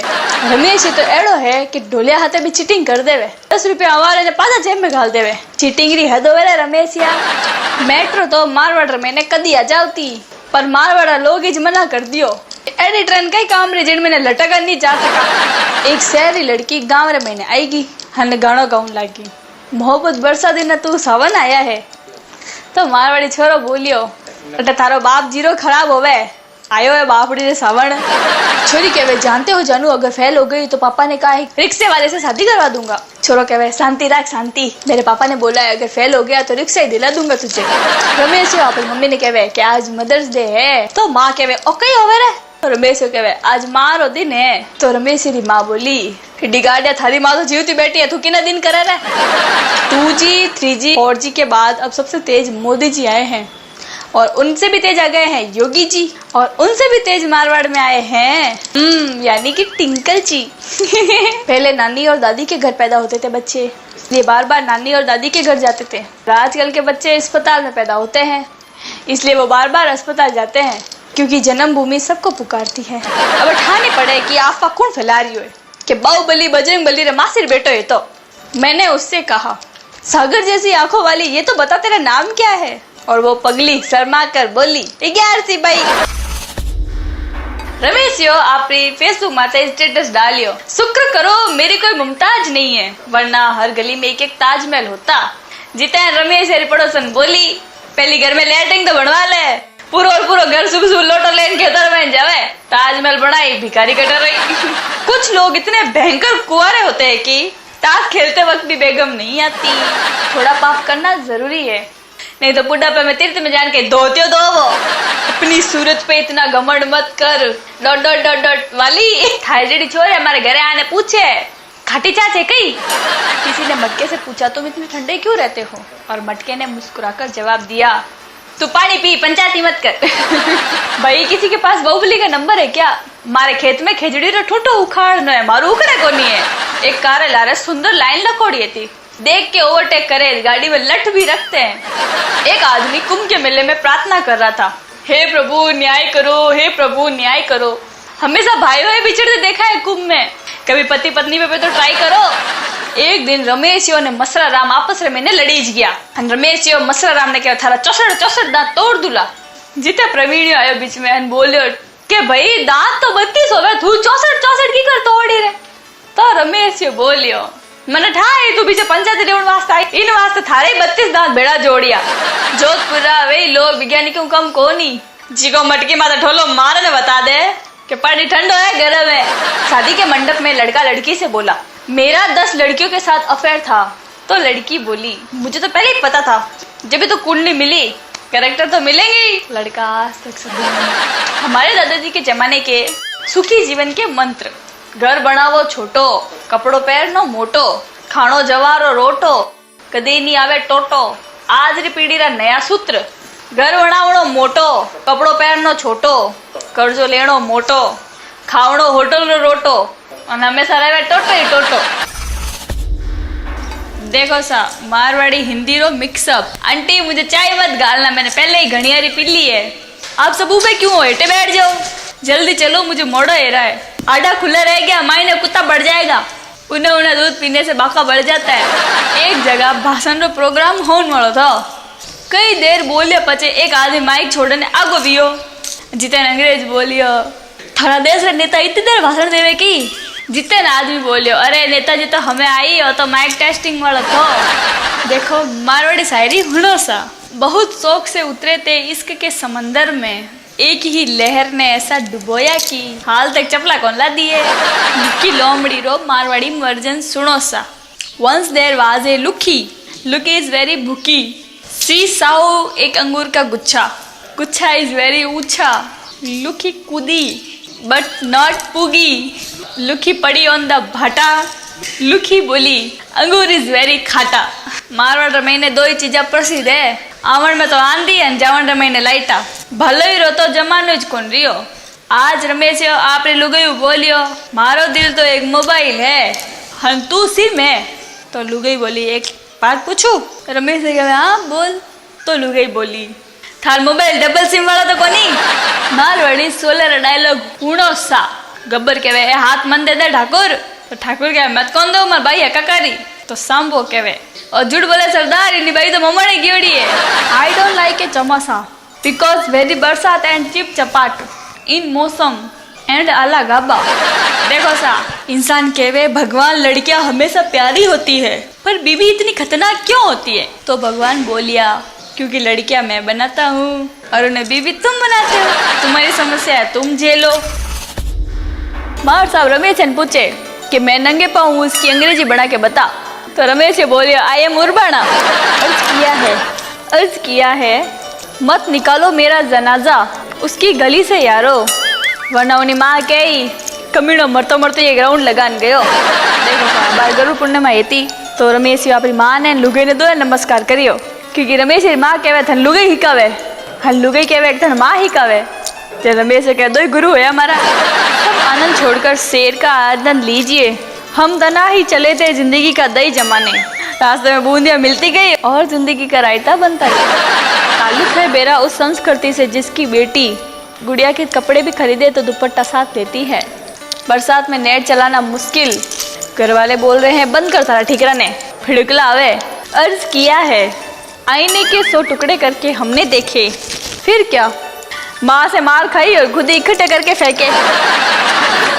रमेश तो एड़ो है कि ढोलिया हाथे भी चीटिंग कर देवे। 10 रुपया हमारे ने पादा जेब में घाल देवे। चीटिंग री हद होवे रमेश यार। मेट्रो तो मारवाड़ रमे ने कदी आ जाती पर मारवाड़ा लोग ही मना कर दियो। एडी ट्रेन कई काम रे जिनमें लटका नहीं जा सका। एक शहरी लड़की गांव रे महीने आएगी हन गाना गाउन लागी मोहब्बत बरसा दिन तू सावन आया है। तो मारवाड़ी छोरो बोलियो अटे थारो बाप जीरो खराब होवे आयो है बापड़ी रे सावन। छोरी कहवे जानते हो जानू अगर फेल हो गई तो पापा ने कहा रिक्शे वाले से शादी करवा दूंगा। छोरो कहवे शांति रख शांति, मेरे पापा ने बोला है अगर फेल हो गया तो रिक्शा ही दिला दूंगा तुझे। रमेश अपनी मम्मी ने कहवे कि आज मदर्स डे है तो माँ कहवे ओके होवे रे। तो रमेश कहवे आज माँ रो दिन है। तो रमेश री माँ बोली डिगाड़िया थारी माँ तो जीवती बैठी है तू कितना दिन करे रे। 2G 3G 4G के बाद अब सबसे तेज मोदी जी आए हैं और उनसे भी तेज आ गए हैं योगी जी और उनसे भी तेज मारवाड़ में आए हैं यानी कि टिंकल जी। पहले नानी और दादी के घर पैदा होते थे बच्चे, इसलिए बार बार नानी और दादी के घर जाते थे। आजकल के बच्चे अस्पताल में पैदा होते हैं इसलिए वो बार बार अस्पताल जाते हैं। क्योंकि जन्मभूमि सबको पुकारती है। अब ठानी पड़े कि अफवाह कौन फैला रही है कि बाहुबली बजरंग बली रे मासिर बेटो है। तो मैंने उससे कहा, सागर जैसी आंखों वाली ये तो बता तेरा नाम क्या है। और वो पगली शर्मा कर बोली, 11 भाई। रमेशियो आपने फेसबुक माते स्टेटस डालियो, शुक्र करो मेरी कोई मुमताज नहीं है, वरना हर गली में एक एक ताजमहल होता। जिते रमेश मेरी पड़ोसन बोली, पहली घर में लैट्रिन तो बनवा ले, पूरा और पूरा घर सुबह सुबह लोटो लेन खेतर में जावे, ताजमहल बनाई भिखारी कटर रही। कुछ लोग इतने भयंकर कुंवारे होते हैं कि ताश खेलते वक्त भी बेगम नहीं आती। थोड़ा पाप करना जरूरी है, नहीं तो बुढ़ापे में तीर्थ में जान के धोतियो दो। वो अपनी सूरत पे इतना घमंड मत कर। डॉट डॉट डॉट डॉट वाली थाई जेडी छोरे हमारे घरे आने पूछे, खाटी चाच है कई। किसी ने मटके से पूछा, तुम इतने ठंडे क्यों रहते हो? और मटके ने मुस्कुराकर जवाब दिया, तू पानी पी, पंचायती मत कर। भाई किसी के पास बाहुबली का नंबर है क्या? मारे खेत में खिचड़ी रो ठोटो उखाड़ न है, मारू उखड़े को नहीं है। एक कार लारे सुंदर लाइन लकोड़ी थी, देख के ओवरटेक करे, गाड़ी में लठ भी रखते हैं। एक आदमी कुंभ के मेले में प्रार्थना कर रहा था, हे प्रभु न्याय करो, हे प्रभु न्याय करो। हमेशा भाई भाई बिछड़ते देखा है कुंभ में, कभी पति पत्नी पे तो ट्राई करो। एक दिन रमेशियो ने मसरा राम आपस में लड़ीज गया। रमेशियो मसरा राम ने क्या थारा 64 दांत तोड़ दूला। जिते प्रवीण आयो बीच में बोलियो के भाई दांत तो 32 होवे, तू 64 की कर तोड़ी रे। तो रमेशियो बोलियो, मैंने ठाई तू पीछे पंचायती लेवन वास्ते आई, इन वास्ते थारे 32 दांत बेड़ा जोड़िया। जोधपुरा वे लोग वैज्ञानिकों कम कोनी, जिको मटकी माता ठोलो मारे ने बता दे कि पानी ठंडो है गर्म है। शादी के मंडप में लड़का लड़की से बोला, मेरा 10 लड़कियों के साथ अफेयर था। तो लड़की बोली, मुझे तो पहले ही पता था, जब भी तो कुंडली मिली कैरेक्टर तो मिलेंगे। लड़का हमारे दादाजी के जमाने के सुखी जीवन के मंत्र, घर बनावो छोटो, कपड़ो पहनो मोटो, खाणो जवारो रोटो, कदे नहीं आवे टोटो। आज री पीढ़ी रा नया सूत्र, घर बनावणो मोटो, कपड़ो पहननो छोटो, कर्जो लेनो मोटो, खावणो होटल रो रोटो, और हमेशा रहे टोटो ही टोटो। देखो सा मारवाड़ी हिंदी रो मिक्सअप। आंटी मुझे चाय मत गालना, मैंने पहले ही घड़ियारी पी ली है। आप सब ऊपर क्यों हो, हेटे बैठ जाओ, जल्दी चलो मुझे मोड़ो हे रहा है। आडा खुला रह गया, मायने कुत्ता बढ़ जाएगा। उन्हें दूध पीने से बाका बढ़ जाता है। एक जगह भाषण रो प्रोग्राम होने वालो था, कई देर बोलिया पचे एक आदमी माइक छोड़ने आगो वियो। जितेन अंग्रेज बोलियो, थारा देश रे नेता इतनी देर भाषण देवे की? जितेन आदमी बोलियो, अरे नेताजी तो हमें आई हो तो माइक टेस्टिंग वाला तो। देखो मारवाड़ी शायरी हुनो सा, बहुत शौक से उतरे थे इश्क के समंदर में, एक ही लहर ने ऐसा डुबोया कि हाल तक चपला कौन ला दिए। लुकी लोमड़ी रो मारवाड़ी वर्जन सुनो सा। वंस देयर वाज ए लुकी, लुकी इज वेरी भूखी, सी साउ एक अंगूर का गुच्छा, गुच्छा इज वेरी ऊंचा, लुकी कूदी बट नॉट पुगी, लुकी पड़ी ऑन द भाटा, लुकी बोली अंगूर इज वेरी खाटा। मारवाड़ महीने 2 ही चीजा प्रसिद्ध है, आवण में तो आंधी है, जावण महीने लाइटा। भलो ही रो तो जमानो ज कोन रियो। आज रमेश आपने लुगाई बोलियो, मारो दिल तो एक मोबाइल है, हन तू सिम है। तो लुगाई बोली, एक बात पूछू? रमेश ने कहा, हाँ बोल। तो लुगाई बोली, थार मोबाइल डबल सिम वाला तो कोनी? मारवाड़ी 16 डायलॉग हुणो सा। गब्बर कहवे हाथ मन दे दे ठाकुर, तो ठाकुर कहे मत कौन दो मार भाई हकाकारी। तो सांबो कहवे, और झूठ बोले सरदार इनी भाई तो ममणे गियोड़ी है। आई डोंट लाइक ए चौमासा बिकॉज वेरी बरसात एंड चिप चपाट इन मौसम एंड आला गाबा। देखो सा, इंसान कहवे भगवान लड़कियां हमेशा प्यारी होती है, पर बीवी इतनी खतरनाक क्यों होती है? तो भगवान बोलिया, क्योंकि लड़कियां मैं बनाता हूँ और उन्हें बीवी तुम बनाते हो, तुम्हारी समस्या है तुम झेलो। मार साहब रमेश ने पूछे कि मैं नंगे पाँव उसकी अंग्रेजी बना के बता। तो रमेश बोलिए, आई एम उर्बाना। अर्ज किया है मत निकालो मेरा जनाजा उसकी गली से यारो, वरना उन्हें माँ कही कमीनो मरतो मरतो ये ग्राउंड लगान गयो। देखो बार गरुड़ पूर्णिमा हेती तो रमेश अपनी माँ ने लुगाई ने दो नमस्कार करियो, क्योंकि रमेश माँ कहवे थन लुगाई हिकावे, हन लुगाई कहवे थन माँ हिकावे। तो रमेश कहे दो गुरु है हमारा। सब आनंद छोड़कर शेर का आनंद लीजिए, हम तना ही चले थे जिंदगी का दही जमाने, रास्ते में बूंदियां मिलती गई और जिंदगी का रायता बनता गया। ताल्लुक है मेरा उस संस्कृति से जिसकी बेटी गुड़िया के कपड़े भी खरीदे तो दुपट्टा साथ लेती है। बरसात में नेट चलाना मुश्किल, घर वाले बोल रहे हैं बंद कर सारा ठीकरा ने, फिड़कला आवे। अर्ज किया है, आईने के 100 टुकड़े करके हमने देखे, फिर क्या, माँ से मार खाई और खुद ही इकट्ठे करके फेंके।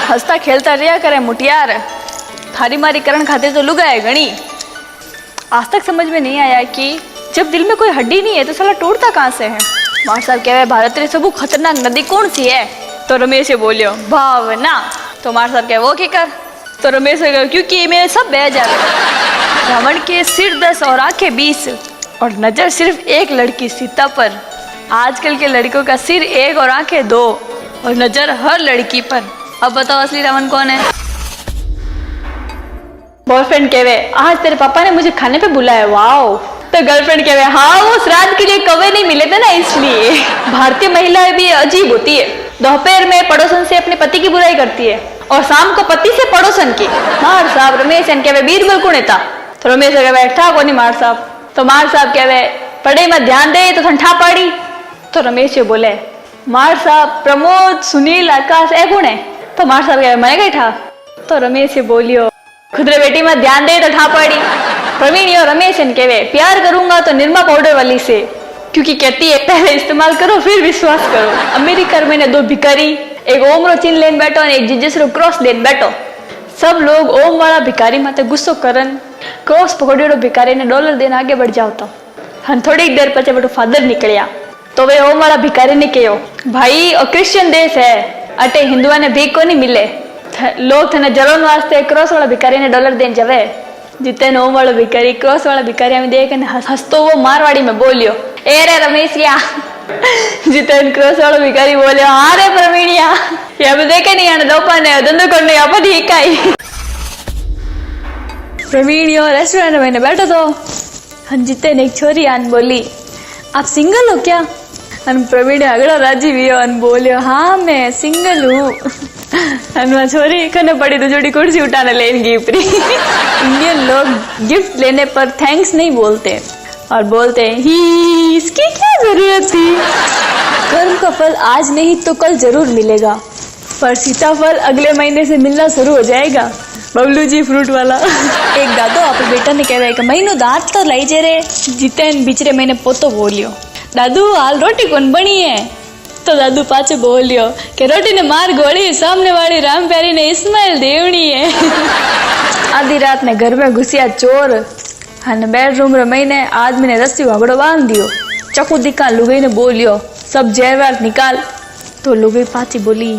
हंसता खेलता रिया करे मुटियार, थारी मारी करण खाते तो लुगाए गणी। आज तक समझ में नहीं आया कि जब दिल में कोई हड्डी नहीं है तो साला टूटता कहाँ से है। मार साहब कह रहे भारत री सबू खतरनाक नदी कौन सी है? तो रमेश बोलियो भावना। तो मार साहब कहे वो की कर? तो रमेश कहे क्योंकि मेरे सब बह जाते। रावण के सिर 10 और आंखें 20 और नजर सिर्फ एक लड़की सीता पर। आजकल के लड़कों का सिर 1 और आंखें 2 और नजर हर लड़की पर। अब बताओ असली रावण कौन है? बॉयफ्रेंड कहवे आज तेरे पापा ने मुझे खाने पे बुलाया, वाओ। तो गर्लफ्रेंड कहवे हाँ वो श्राद्ध के लिए कौवे नहीं मिले थे ना इसलिए। भारतीय महिलाएं भी अजीब होती है, दोपहर में पड़ोसन से अपने पति की बुराई करती है और शाम को पति से पड़ोसन की। मार साहब रमेश कहवे बीरबल कौन था? तो रमेश कहवे ठा को नहीं मार साहब। तो मार साहब कहवे पढ़े में ध्यान दे तो ठंडा पड़ी। तो रमेश बोले मार साहब प्रमोद सुनील आकाश ए कौन है? तो मार साहब कहवे मैं गई था। तो रमेश बोलियो खुदरे बेटी में ध्यान दे तो ठा पड़ी। प्रवीण और रमेश कहवे प्यार करूंगा तो निरमा पाउडर वाली से, क्योंकि कहती है पहले इस्तेमाल करो फिर विश्वास करो। अमेरिका में ने 2 भिखारी, एक ओम रो चिन्ह लेन बैठो और एक जीजस रो क्रॉस लेन बैठो। सब लोग ओम वाला भिखारी माते गुस्सो करन, क्रॉस पकड़ियोड़ो भिखारी ने डॉलर देने आगे बढ़ जाओ। तो हम थोड़ी देर पचे बटो फादर निकलिया तो वे ओम वाला भिखारी ने कहो भाई और क्रिश्चियन देश है, अटे हिंदुआ ने भीख को नहीं मिले, लोग थे जलन वास्ते क्रॉस वाला भिखारी ने डॉलर देने जावे। जितने ओम वाला भिखारी क्रॉस वाला भिखारी में देख हंसतो वो मारवाड़ी में बोलियो ए रे रमेशिया। जितने क्रॉस वाला भिखारी बोलियो हाँ रे प्रवीणिया, ये देखे नहीं आने दोपहर ने धंधो करने यहाँ पर ठीक आई। प्रवीणियो रेस्टोरेंट में बैठो तो हम जितने एक छोरी आन बोली आप सिंगल हो क्या? प्रवीण अगड़ा राजी भी हो बोलियो हाँ मैं सिंगल हूँ। छोरी कने पड़ी तो जोड़ी कुर्सी उठाने लेंगी ऊपरी। इंडियन लोग गिफ्ट लेने पर थैंक्स नहीं बोलते और बोलते हैं ही इसकी क्या जरूरत थी। कर्म का फल आज नहीं तो कल जरूर मिलेगा, पर सीताफल अगले महीने से मिलना शुरू हो जाएगा। बबलू जी फ्रूट वाला। एक दादो अपने बेटा ने कह रहे महीनो दांत तो लाई जे रे। जितेन बिचरे महीने पोतो बोलियो दादू हाल रोटी कौन बनी है? तो दादू पाछे बोलियो कि रोटी ने मार गोली सामने वाली राम प्यारी ने इस्माइल देवनी है। आधी रात ने घर में घुसिया चोर, हन बेडरूम रे महीने आदमी ने रस्सी वागड़ो बांध दियो। चकू दिखा लुगाई ने बोलियो सब जेवर निकाल। तो लुगाई पाछी बोली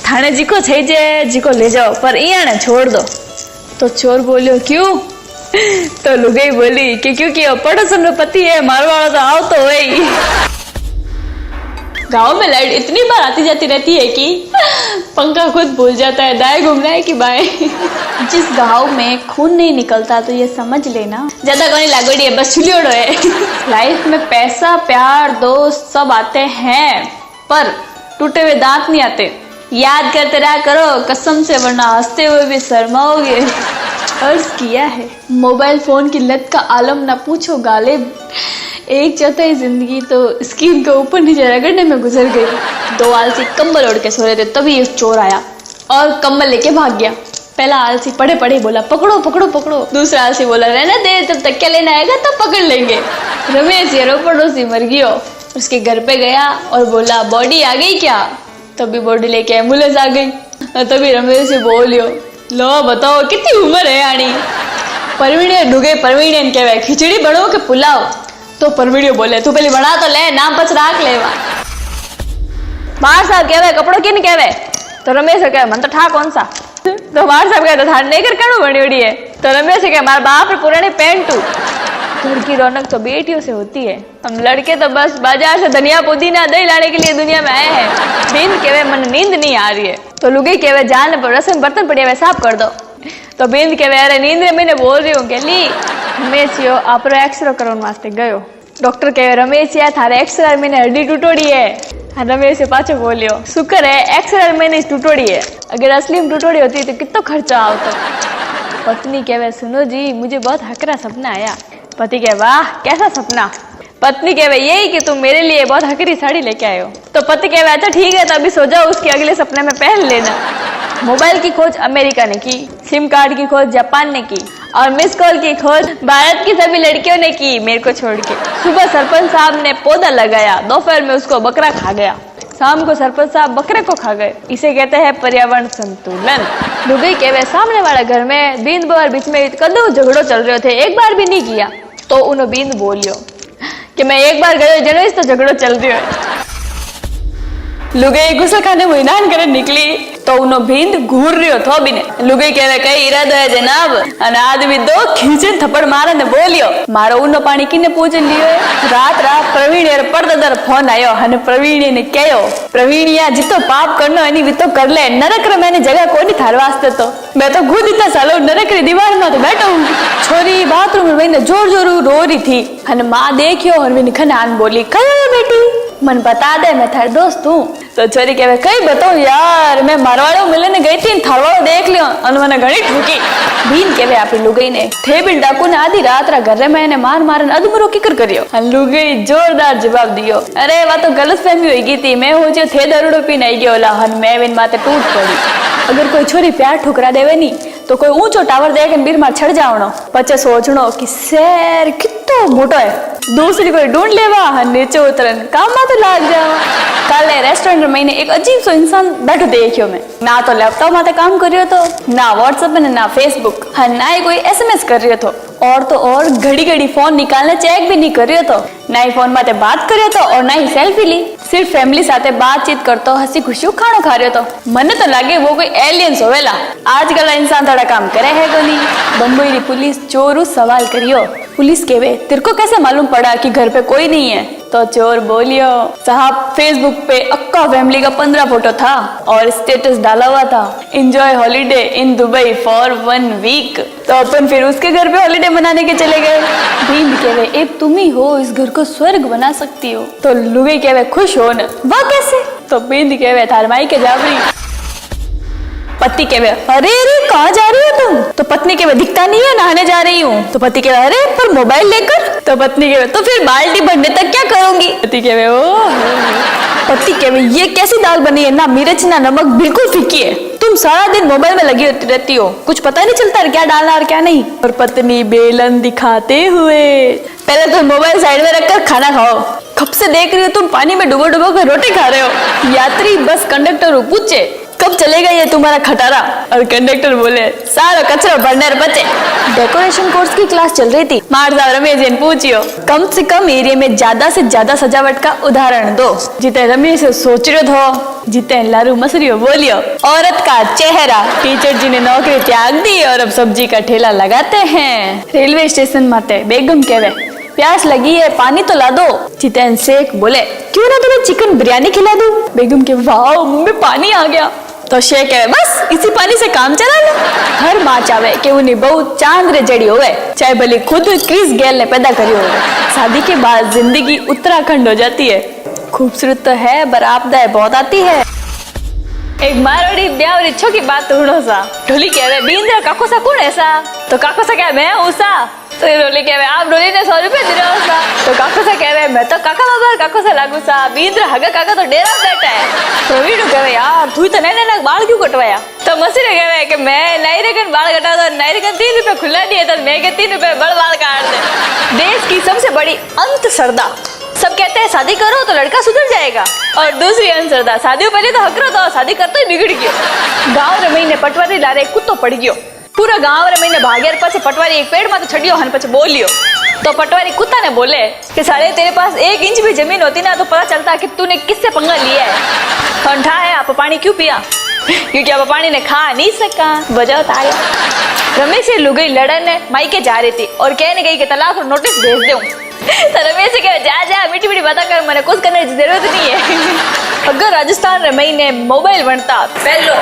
थाने जीको थे जे जीको ले जाओ पर इया ने छोड़ दो। तो चोर बोलियो क्यों? तो लुगाई बोली कि क्योंकि पड़ोसन में पति है, मारवाड़ा तो आओ तो वही। गांव में लाइट इतनी बार आती जाती रहती है कि पंखा खुद भूल जाता है दाएं घूमना है कि बाएं। जिस गांव में खून नहीं निकलता तो ये समझ लेना ज्यादा कोई लागोड़ी है, बस छुलियोड़ो है। लाइफ में पैसा प्यार दोस्त सब आते हैं पर टूटे हुए दांत नहीं आते। याद करते रहा करो कसम से, वरना हंसते हुए भी शर्माओगे। अर्ज किया है मोबाइल फोन की लत का आलम ना पूछो गालिब। 1/4 जिंदगी तो स्क्रीन के ऊपर नीचे रगड़ने में गुजर गई। 2 आलसी कंबल ओढ़ के सो रहे थे तभी एक चोर आया और कंबल लेके भाग गया। पहला आलसी पढ़े पढ़े बोला पकड़ो पकड़ो पकड़ो। दूसरा आलसी बोला रहने दे जब तक क्या लेना आएगा तब पकड़ लेंगे। रमेश ये पड़ोसी मर गयो, उसके घर पे गया और बोला बॉडी आ गई क्या? तभी बॉडी लेके एम्बुलेंस आ गई। तभी रमेश से बोलियो लो बताओ कितनी उम्र है आनी? परवीणे डूगे परवीणे कहवे खिचड़ी बनो के पुलाव? तो परवीणियो बोले तू पहले बना तो ले, नाम पच राख लेवा। मार साहब कहवे कपड़ो किन कहवे? तो रमेश कहे मन तो ठा कौन सा? तो मार साहब कहे तो थार नेकर कणु बनी है। तो रमेश कहे मार बाप रे पुरानी पैंट। घर की रौनक तो बेटियों से होती है, हम लड़के तो बस बाजार से धनिया पुदीना दही लाने के लिए दुनिया में आए हैं। बिंद कहवे मन नींद नहीं आ रही है। तो लुगाई कहवे जान पर रसोई में बर्तन पड़े हुए साफ कर दो। तो बिंद कहवे अरे नींद रे मैंने बोल रही हूँ के ली। रमेश यो आपरो एक्सरे करवाने वास्ते गयो। डॉक्टर कहवे रमेश यार थारे एक्सरे मैंने हड्डी टूटोड़ी है। रमेश पाछो बोलियो शुक्र है एक्सरे मैंने टूटोड़ी है, अगर असली में टूटोड़ी होती तो कितना खर्चा आता। पत्नी कहवे सुनो जी मुझे बहुत हकरा सपना आया। पति कहे वाह कैसा सपना? पत्नी कहे यही कि तुम मेरे लिए बहुत हकरी साड़ी लेके आए हो। तो पति कहे अच्छा ठीक है, तो अभी सो जाओ, उसके अगले सपने में पहन लेना। मोबाइल की खोज अमेरिका ने की, सिम कार्ड की खोज जापान ने की और मिस कॉल की खोज भारत की सभी लड़कियों ने की, मेरे को छोड़ के। सुबह सरपंच साहब ने पौधा लगाया, दोपहर में उसको बकरा खा गया, शाम को सरपंच साहब बकरे को खा गए। इसे कहते हैं पर्यावरण संतुलन। लुगाई कहे सामने वाला घर में बींद बार बीच में कदों झगड़ो चल रहे थे, एक बार भी नहीं किया। तो उन्होंने बींद बोलियो कि मैं एक बार गयो जनो इस तो झगड़ो चल रही है। लुगाई गुस्सा खाने में इनान करे निकली तो उन्हों भींद घूर रही थो बिने। लुगाई कहे कई इरादो है जनाब, अने आदमी दो खींचे थप्पड़ मारे ने बोलियो मारो उनो पानी किने पूछ लियो है। रात प्रवीण यार परदादार फोन आयो अने प्रवीण ने कहो प्रवीणिया जितो पाप करनो एनी वितो कर ले, नरक रे मैंने जगह कोनी थार वास्ते, तो मैं तो खुद इतना सालो नरक री दीवार में तो बैठो हूं। छोरी बाथरूम में मैंने जोर जोर रो रही थी अने मां देखियो और मैंने खनान बोली कयो बेटी मन बता दे मैं थार दोस्त हूँ। तो छोरी कहे कई बताओ यार, मैं मारवाड़ो मिले ने गई थी, थारवाड़ो देख लियो और मैंने घणी ठुकी। बीन कहे आपनी लुगाई ने थे बिन डाकू ने आधी रात रा घर में मैंने मार मारन अधमरो किकर करियो। लुगाई जोरदार जवाब दियो अरे वा तो गलतफहमी हो गई थी, मैं हो जो थे दरोड़ो पीने आई गयो ला हन मैं बिन माते टूट पड़ी। अगर कोई छोरी प्यार ठुकरा देवे नी तो कोई ऊंचो टावर देख बीर मार छड़ जावणो, पचे सोचणो कि शहर कितो मोटो है, दूसरी कोई ढूंढ लेवा हन नीचे उतरन काम में तो लाग जावा। काले रेस्टोरेंट में एक अजीब सो इंसान बैठो देखियो मैं, ना तो लैपटॉप माते काम कर रही तो ना व्हाट्सएप में ना फेसबुक, हन ना ही कोई एसएमएस कर रही तो और तो और घड़ी घड़ी फोन निकालने चेक भी नहीं कर रही तो ना ही फोन माते बात कर तो और ना ही सेल्फी ली, सिर्फ फैमिली साथे बातचीत करतो हंसी खुशी खाणो खा रहे तो मने तो लागे वो कोई एलियंस होवेला। आजकल इंसान थोड़ा काम करे है को नहीं। बम्बई री पुलिस चोरू सवाल करियो, पुलिस केवे तेरे को कैसे मालूम पड़ा कि घर पे कोई नहीं है? तो चोर बोलियो साहब फेसबुक पे अक्का फैमिली का 15 फोटो था और स्टेटस डाला हुआ था enjoy holiday in Dubai for 1 week. तो अपन फिर उसके घर पे हॉलीडे मनाने के चले गए। बींद कहवे एक तुम ही हो इस घर को स्वर्ग बना सकती हो। तो लुगाई कहवे खुश हो न, वाह कैसे? तो बींद कहवे थार माई के जावरी। पति कहवे अरे अरे कहाँ जा रही हो तुम? तो पत्नी कहवे दिखता नहीं है नहाने जा रही हूँ। तो पति कहवे अरे पर मोबाइल लेकर? तो पत्नी कहवे तो फिर बाल्टी भरने तक क्या करूंगी? पति कहवे ओ। पति कहवे ये कैसी दाल बनी है, ना मिर्च ना नमक, बिल्कुल फीकी है। तुम सारा दिन मोबाइल में लगी रहती हो, कुछ पता नहीं चलता क्या डालना और क्या नहीं। और पत्नी बेलन दिखाते हुए पहले तो मोबाइल साइड में रखकर खाना खाओ, कब से देख रही हो तुम पानी में डुबो डुबो कर रोटी खा रहे हो। यात्री बस कंडक्टर पूछे कब चलेगा ये तुम्हारा खटारा? और कंडक्टर बोले सारा कचरा भरने बचे। डेकोरेशन कोर्स की क्लास चल रही थी। मार साहब रमेश जी पूछियो कम से कम एरिया में ज्यादा से ज्यादा सजावट का उदाहरण दो। जिते रमेश सोच रहे हो, जिते लारू मसरियो बोलियो औरत का चेहरा। टीचर जी ने नौकरी त्याग दी और अब सब्जी का ठेला लगाते हैं। रेलवे स्टेशन माते बेगम कहवे प्यास लगी है पानी तो ला दो। जितेन शेख बोले क्यों ना तुम्हें चिकन बिरयानी खिला दूं? बेगम के वाह मुंह में पानी आ गया। तो शेख है बस इसी पानी से काम चला लो। हर माँ चाहे कि उन्हें बहू चांद रे जड़ी होवे, चाहे भले खुद क्रिस गेल ने पैदा करी होवे। शादी के बाद जिंदगी उत्तराखंड हो जाती है। खूबसूरत तो है पर आपदाएं बहुत आती है। एक मारवाड़ी ब्यावरी छो की बात उड़ो सा। ढोली कहवे बींद्रा काको सा कौन ऐसा? तो काको सा कहवे मैं उसा। तो ढोली कहवे आप ढोली ने 100 रुपए दे रहे हो सा। तो काको सा कहवे मैं तो काका बाबा काको सा लागू सा। बींद्रा हगा काका तो डेरा बैठा है। प्रवीण कहवे यार तू तो नए नए बाल क्यों कटवाया? तो मसीने कहवे कि मैं नई रकन बाल कटा दो, नई रकन 3 रुपए खुला दिए तो मैं के 3 रुपए बड़ बाल काट दे। देश की सबसे बड़ी अंधश्रद्धा, सब कहते हैं शादी करो तो लड़का सुधर जाएगा, और दूसरी अंधश्रद्धा शादी पहले तो हकरो तो शादी करते ही बिगड़ गयो। गांव रे महीने पटवारी लारे कुत्तो पड़ गयो। पूरा गांव रे महीने भाग्यर पाछे पटवारी एक पेड़ में तो छड़ियो हन पछे बोलियो। तो पटवारी कुत्ता ने बोले कि साले तेरे पास 1 इंच भी जमीन होती ना तो पता चलता कि तूने किससे पंगा लिया है। ठंडा है आप पानी क्यों पिया? क्योंकि अब पानी ने खा नहीं सका। वजह ताया रमेश से लुगाई लड़ने मायके जा रही थी और कहने गई कि तलाक और नोटिस भेज दूं। तो रमेश कहे जा मीठी मीठी बात कर, मैंने कुछ करने की जरूरत नहीं है। अगर राजस्थान रे महीने मोबाइल बनता पहलो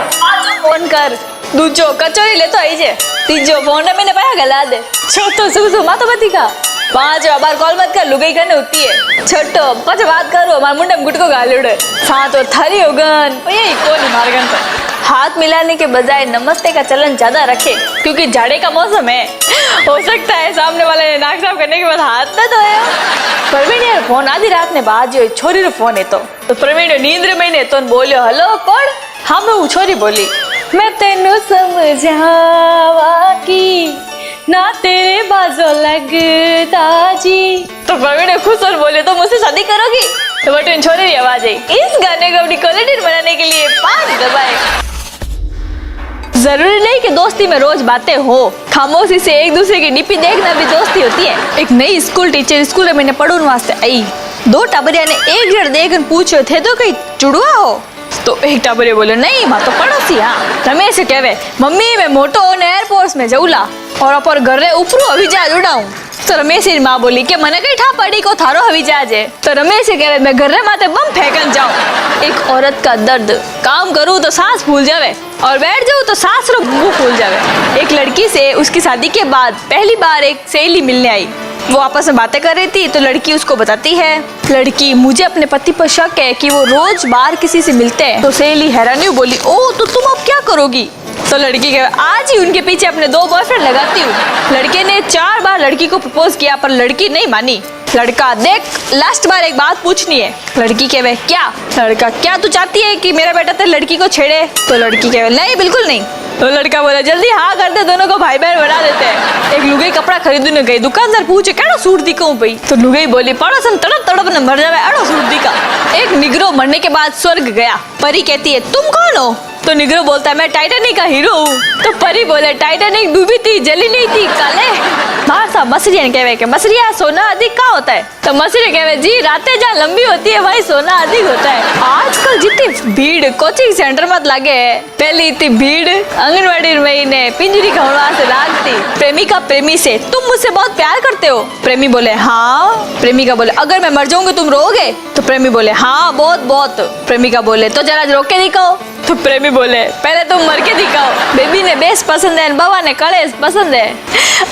फोन कर, दूजो कचोरी ले तो आई जे, तीजो फोन रे मैंने पाया गला दे, चौथो सुसु मातो बती का, 5 बार कॉल मत कर लुगाई करने होती है, छठो पांच बात करो हमारे मुंडे में गुटको गालुड़े, सातो थारी होगन ये कोनी मारगन। तो हाथ मिलाने के बजाय नमस्ते का चलन ज्यादा रखे क्योंकि जाड़े का मौसम है। हो सकता है सामने वाले ने नाक साफ करने के बाद हाथ न धोया। प्रवीण फोन आधी रात ने बाजो छोरी रो फोन है तो प्रवीण नींद में ने तो बोलियो हेलो कौन। हाँ मैं छोरी बोली मैं तेनू समझावा की ना तेरे बाजो लगता जी। तो प्रवीण खुश और बोले तो मुझसे शादी करोगी। तो बटन छोरी की आवाज आई। इस गाने को अपनी क्वालिटी बनाने के लिए 5 दबाए। जरूरी नहीं कि दोस्ती में रोज बातें हो, खामोशी से एक दूसरे की डीपी देखना भी दोस्ती होती है। एक नई स्कूल टीचर स्कूल में मैंने पढ़ने वास्ते आई। 2 टाबरिया ने एक जड़ देखकर पूछो थे तो कहीं चुड़वा हो। तो एक टाबरिया बोले नहीं मां तो पड़ोसी। हाँ रमेश कहवे मम्मी मैं मोटो ने एयरपोर्ट में जाऊला और अपर घर रे ऊपरू हवी जहाज उड़ाऊं। तो रमेश की माँ बोली कि मने कई ठा पड़ी को थारो हवी जहाज है। तो रमेश कहे मैं घर रे माथे बम फेंकन जाऊं। एक औरत का दर्द, काम करूं तो सांस फूल जावे और बैठ जाऊं तो सांस रो मुंह फूल जावे। एक लड़की से उसकी शादी के बाद पहली बार एक सहेली मिलने आई। वो आपस में बातें कर रही थी तो लड़की उसको बताती है लड़की मुझे अपने पति पर शक है कि वो रोज बाहर किसी से मिलते हैं। तो सहेली हैरानी बोली ओ तो तुम अब क्या करोगी। तो लड़की कहे आज ही उनके पीछे अपने 2 बॉयफ्रेंड लगाती हूँ। लड़के ने 4 बार लड़की को प्रपोज किया पर लड़की नहीं मानी। लड़का देख लास्ट बार एक बात पूछनी है। लड़की कहे क्या। लड़का क्या तू चाहती है कि मेरा बेटा तेरी लड़की को छेड़े। तो लड़की कहे नहीं बिल्कुल नहीं। तो लड़का बोला जल्दी हाँ करते दोनों को भाई बहन बना देते हैं। एक लुगाई कपड़ा खरीदने गई दुकानदार पूछे केड़ो सूट दिखाऊं भाई। तो लुगाई बोली पड़ोसन तड़प तड़प ने मर जावे एड़ो सूट दिखा। एक निग्रो मरने के बाद स्वर्ग गया। परी कहती है तुम कौन हो। तो निग्रो बोलता है मैं टाइटैनिक का हीरो हूँ। तो परी बोले टाइटैनिक डूबी थी जली नहीं थी काले। बाहर साहब मछलियाँ कहवे के मछलियाँ सोना अधिक का होता है। तो मछली कहवे जी रातें जहाँ लंबी होती है वही सोना अधिक होता है। आजकल जितनी भीड़ कोचिंग सेंटर मत लागे है पहले इतनी भीड़ आंगनवाड़ी में ने पिंजरी खवड़ा से लागती। प्रेमिका प्रेमी से तुम मुझसे बहुत प्यार करते हो। प्रेमी बोले हाँ। प्रेमिका बोले अगर मैं मर जाऊंगी तुम रोगे। तो प्रेमी बोले हाँ बहुत बहुत। प्रेमिका बोले तो जरा रोक के दिखाओ। तो प्रेमी बोले पहले तुम मर के दिखाओ। बेबी ने बेस पसंद है बाबा ने कलेश पसंद है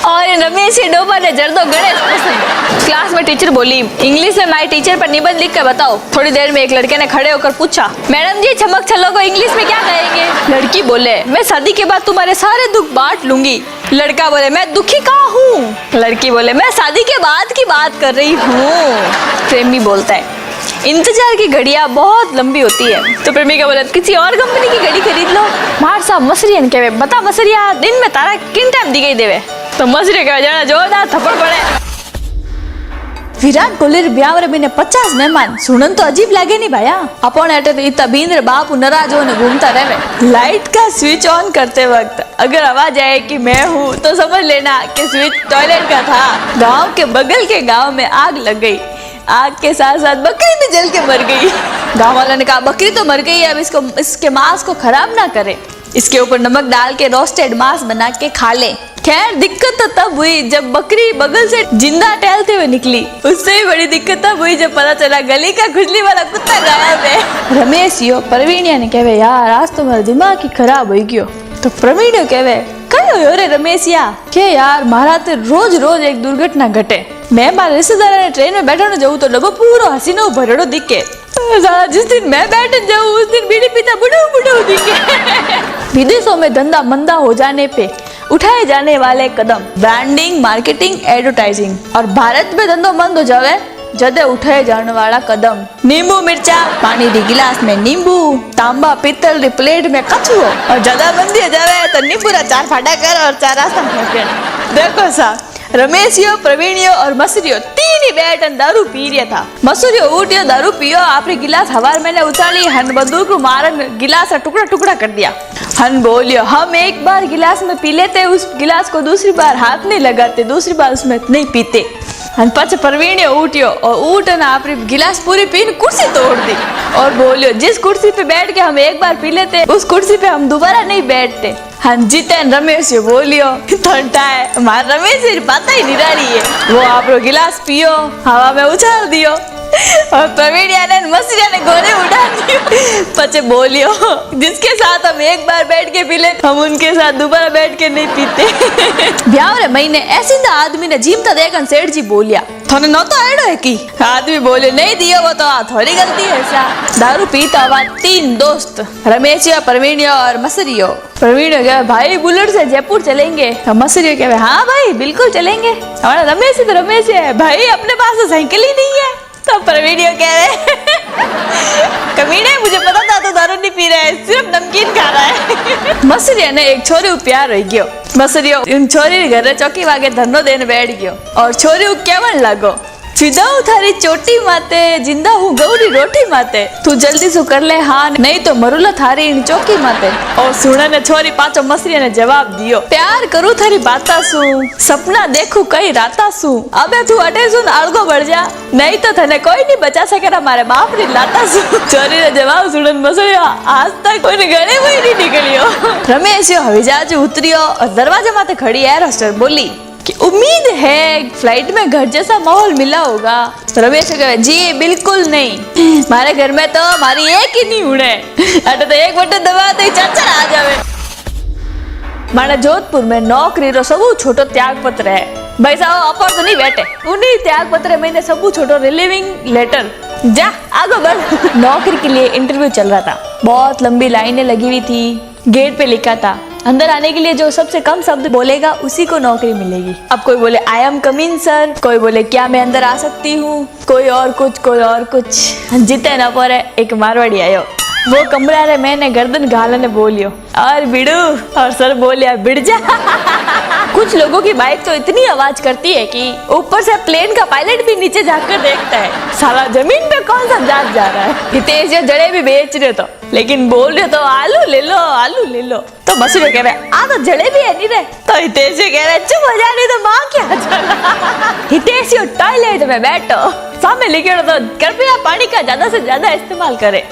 और रमेश डोबा ने जर्दो गणेश पसंद है। क्लास में टीचर बोली इंग्लिश में माय टीचर पर निबंध लिख कर बताओ। थोड़ी देर में एक लड़के ने खड़े होकर पूछा मैडम जी चमक छल्लो को इंग्लिश में क्या कहेंगे। लड़की बोले मैं शादी के बाद तुम्हारे सारे दुख बांट लूंगी। लड़का बोले मैं दुखी कहाँ हूँ। लड़की बोले मैं शादी के बाद की बात कर रही हूँ। प्रेमी बोलता है इंतजार की घड़ियां बहुत लंबी होती है। तो प्रेमिका बोले किसी और कंपनी की घड़ी खरीद लो। मार साहब मसरियन कहवे बता मसरिया दिन में तारा किन टाइम दी गई देवे। तो मसरिया कहवे जाना जोरदार थप्पड़ पड़े। विराट कोहली ब्याह में 50 मेहमान सुनन तो अजीब लगे नहीं भाया। अपन अटे तो इतना बींद्र बाप नाराज होने घूमता रहे। लाइट का स्विच ऑन करते वक्त अगर आवाज आए कि मैं हूँ तो समझ लेना कि स्विच टॉयलेट का था। गांव के बगल के गांव में आग लग गई। आग के साथ साथ बकरी भी जल के मर गई। गांव वालों ने कहा बकरी तो मर गई अब इसके मांस को खराब ना करे। इसके ऊपर नमक डाल के रोस्टेड मांस बना के खा ले। खैर दिक्कत तो तब हुई जब बकरी बगल से जिंदा टहलते हुए निकली। उससे भी बड़ी दिक्कत तब हुई जब पता चला गली का खुजली वाला कुत्ता गायब है। रमेश यो प्रवीणिया ने कहवे यार आज तो मेरा दिमाग ही खराब हो गयो। तो प्रवीण कहवे कयो रे रमेशिया के यार मारा तो रोज रोज एक दुर्घटना घटे। मैं मारे रिश्तेदार ने ट्रेन में बैठने जाऊँ तो डब्बो पूरा हसीनो भरड़ो दिखे। जिस दिन मैं बैठ जाऊँ उस दिन बीड़ी पीता बुढ़ू बुढ़ू दिखे। विदेशों में धंधा मंदा हो जाने पे उठाए जाने वाले कदम ब्रांडिंग मार्केटिंग एडवर्टाइजिंग और भारत में धंधो मंद हो जावे जदे उठाए जाने वाला कदम नींबू मिर्चा पानी री गिलास में नींबू तांबा पीतल री प्लेट में कछुओ और ज्यादा मंदी हो जावे तो नींबू रा 4 फाटा कर और 4 रास्ता फेंकन। देखो सा रमेशियो प्रवीणियो और मसूरियो 3 ही बैठ दारू पी रहा था। मसूरियो उठियो दारू पियो आपने गिलास हवार मैंने उछाली हन बंदूक मारन गिलास का टुकड़ा टुकड़ा कर दिया। हन बोलियो हम एक बार गिलास में पी लेते उस गिलास को दूसरी बार हाथ नहीं लगाते दूसरी बार उसमें नहीं पीते। हन पछ प्रवीणियो उठियो और उठ ना आपने गिलास पूरी पीन कुर्सी तोड़ दी और बोलियो जिस कुर्सी पे बैठ के हम एक बार पी लेते उस कुर्सी पे हम दोबारा नहीं बैठते। हाँ जितेन रमेश बोलियो ठंडा है हमारा रमेश बात ही निराली है। वो आप गिलास पियो हवा में उछाल दियो और प्रवीणिया ने मछलिया ने गोले उड़ा दियो। पचे बोलियो जिसके साथ हम एक बार बैठ के पी ले हम उनके साथ दोबारा बैठ के नहीं पीते। ब्याह रे महीने ऐसी ना आदमी ने जीमता देखन सेठ जी बोलिया थाने न तो एड़ो है की आदमी बोले नहीं दियो वो तो थोड़ी गलती है सा। दारू पीता हुआ 3 दोस्त रमेशिया प्रवीणिया और मसरियो। प्रवीणिया कहे भाई बुलेट से जयपुर चलेंगे। मसरियो कहे हाँ भाई बिल्कुल चलेंगे। हमारा रमेश तो रमेश है भाई अपने पास तो साइकिल ही नहीं है। तो प्रवीणिया कह रहे कमीने मुझे पता था तो दारू नहीं पी रहा है सिर्फ नमकीन खा रहा है। मसरिया ने एक छोरी प्यार रही गयो। मसरियो उन छोरी घर चौकी वागे धंधो देने बैठ गयो और छोरी केवन लागो फिदा थारी चोटी माते जिंदा हूँ गौरी रोटी माते तू जल्दी सु कर ले हाँ नहीं तो मरुला थारी इन चौकी माते। और सुने ने छोरी पाचो मसरिया ने जवाब दियो प्यार करू थारी बाता सु सपना देखू कई राता सु अबे तू अटे सुन अलगो बढ़ जा नहीं तो थने कोई नहीं बचा सके हमारे बाप री लाता सु। छोरी ने जवाब सुनन मसरिया आज तक कोई गले में नहीं निकलियो। रमेश यो हवाई उतरियो और दरवाजे माते खड़ी एयर होस्टेस बोली कि उम्मीद है फ्लाइट में घर जैसा माहौल मिला होगा। रमेश कहे जी बिल्कुल नहीं हमारे घर में तो हमारी एक ही नहीं उड़े अटे तो एक बटन दबा तो चाचा आ जावे। माने जोधपुर में नौकरी रो सबू छोटो त्याग पत्र है भाई साहब अपर तो नहीं बैठे उन्हीं त्याग पत्र में सबू छोटो रिलीविंग लेटर जा आगे बढ़। नौकरी के लिए इंटरव्यू चल रहा था बहुत लंबी लाइनें लगी हुई थी। गेट पे लिखा था अंदर आने के लिए जो सबसे कम शब्द बोलेगा उसी को नौकरी मिलेगी। अब कोई बोले आई एम कमिंग सर कोई बोले क्या मैं अंदर आ सकती हूँ कोई और कुछ जीते न पर एक मारवाड़ी आयो वो कमरा रे मैंने गर्दन गालने बोलियो और बिड़ू और सर बोलिया बिड़ जा। कुछ लोगों की बाइक तो इतनी आवाज करती है कि ऊपर से प्लेन का पायलट भी नीचे जाकर देखता है साला जमीन पे कौन सा जात जा रहा है। हितेश जो जड़े भी बेच रहे तो लेकिन बोल रहे तो आलू ले लो तो मसूर कह रहे आ तो जड़े भी है नहीं रे तो हितेश कह रहे चुप हो जा नहीं तो माँ क्या चला। हितेश टॉयलेट में बैठो सामने लिखे तो कृपया पानी का ज्यादा से ज्यादा इस्तेमाल करे।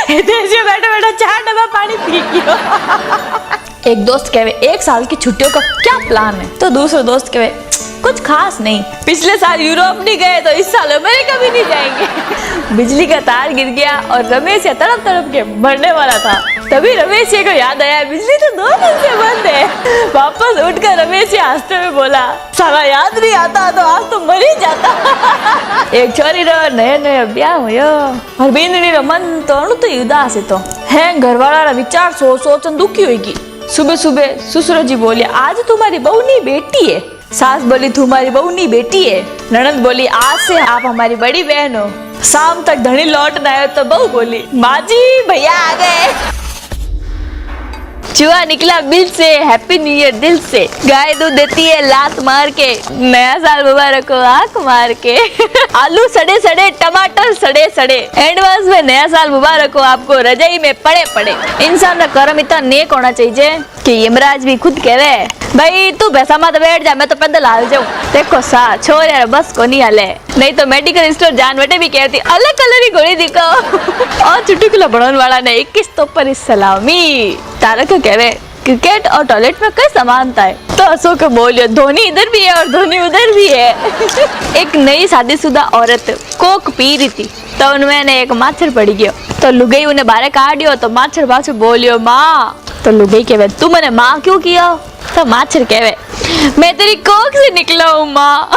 हितेश बैठे बैठे 4 डब्बा पानी पी गयो। एक दोस्त कहे 1 साल की छुट्टियों का क्या प्लान है तो दूसरा दोस्त कहे कुछ खास नहीं पिछले साल यूरोप नहीं गए तो इस साल अमेरिका भी नहीं जाएंगे। बिजली का तार गिर गया और रमेश तड़प के मरने वाला था तभी रमेश को याद आया बिजली तो 2 दिन से बंद है। वापस उठकर रमेश हंसते हुए बोला साला याद नहीं आता तो आज तो मर ही जाता। एक छोरी रो नया ब्याह हुयो और बींदनी रो मन तो अणु उदास है तो है घरवाला विचार सोचन दुखी होगी। सुबह सुबह ससुर जी बोले आज तुम्हारी बहुनी बेटी है। सास बोली तुम्हारी बहुनी बेटी है। ननद बोली आज से आप हमारी बड़ी बहन हो। शाम तक धनी लौट न आए तो बहू बोली माँ जी भैया आ गए। चूहा निकला बिल से हैप्पी न्यू ईयर दिल से गाय दूध देती है लात मार के नया साल मुबारक हो आंख मार के। आलू सड़े सड़े टमाटर सड़े सड़े एडवांस में नया साल मुबारक हो आपको रजाई में पड़े पड़े। इंसान का कर्म इतना नेक होना चाहिए कि यमराज भी खुद कह रहे भाई तू भैंसा मत बैठ जा मैं तो पैदल हाल जाऊं। देखो सा छोड़ यार बस को नहीं हाले नहीं तो मेडिकल स्टोर जान बेटे भी कहती अलग कलर की गोली दिखाओ। और चुटकुला बढ़ाने वाला ने 21 तो पर सलामी तारक कह रहे क्रिकेट और टॉयलेट में कई समानता है तो अशोक बोलियो धोनी इधर भी है और धोनी उधर भी है। एक नई शादीशुदा औरत कोक पी रही थी तो उनमें एक माछर पड़ गयो तो लुगाई उन्हें बाहर काटियो तो माछर पाछू बोलियो माँ तो लुगाई कहवे तू मैंने माँ क्यों किया तो माछर कहवे मैं तेरी कोक से निकला हूँ माँ।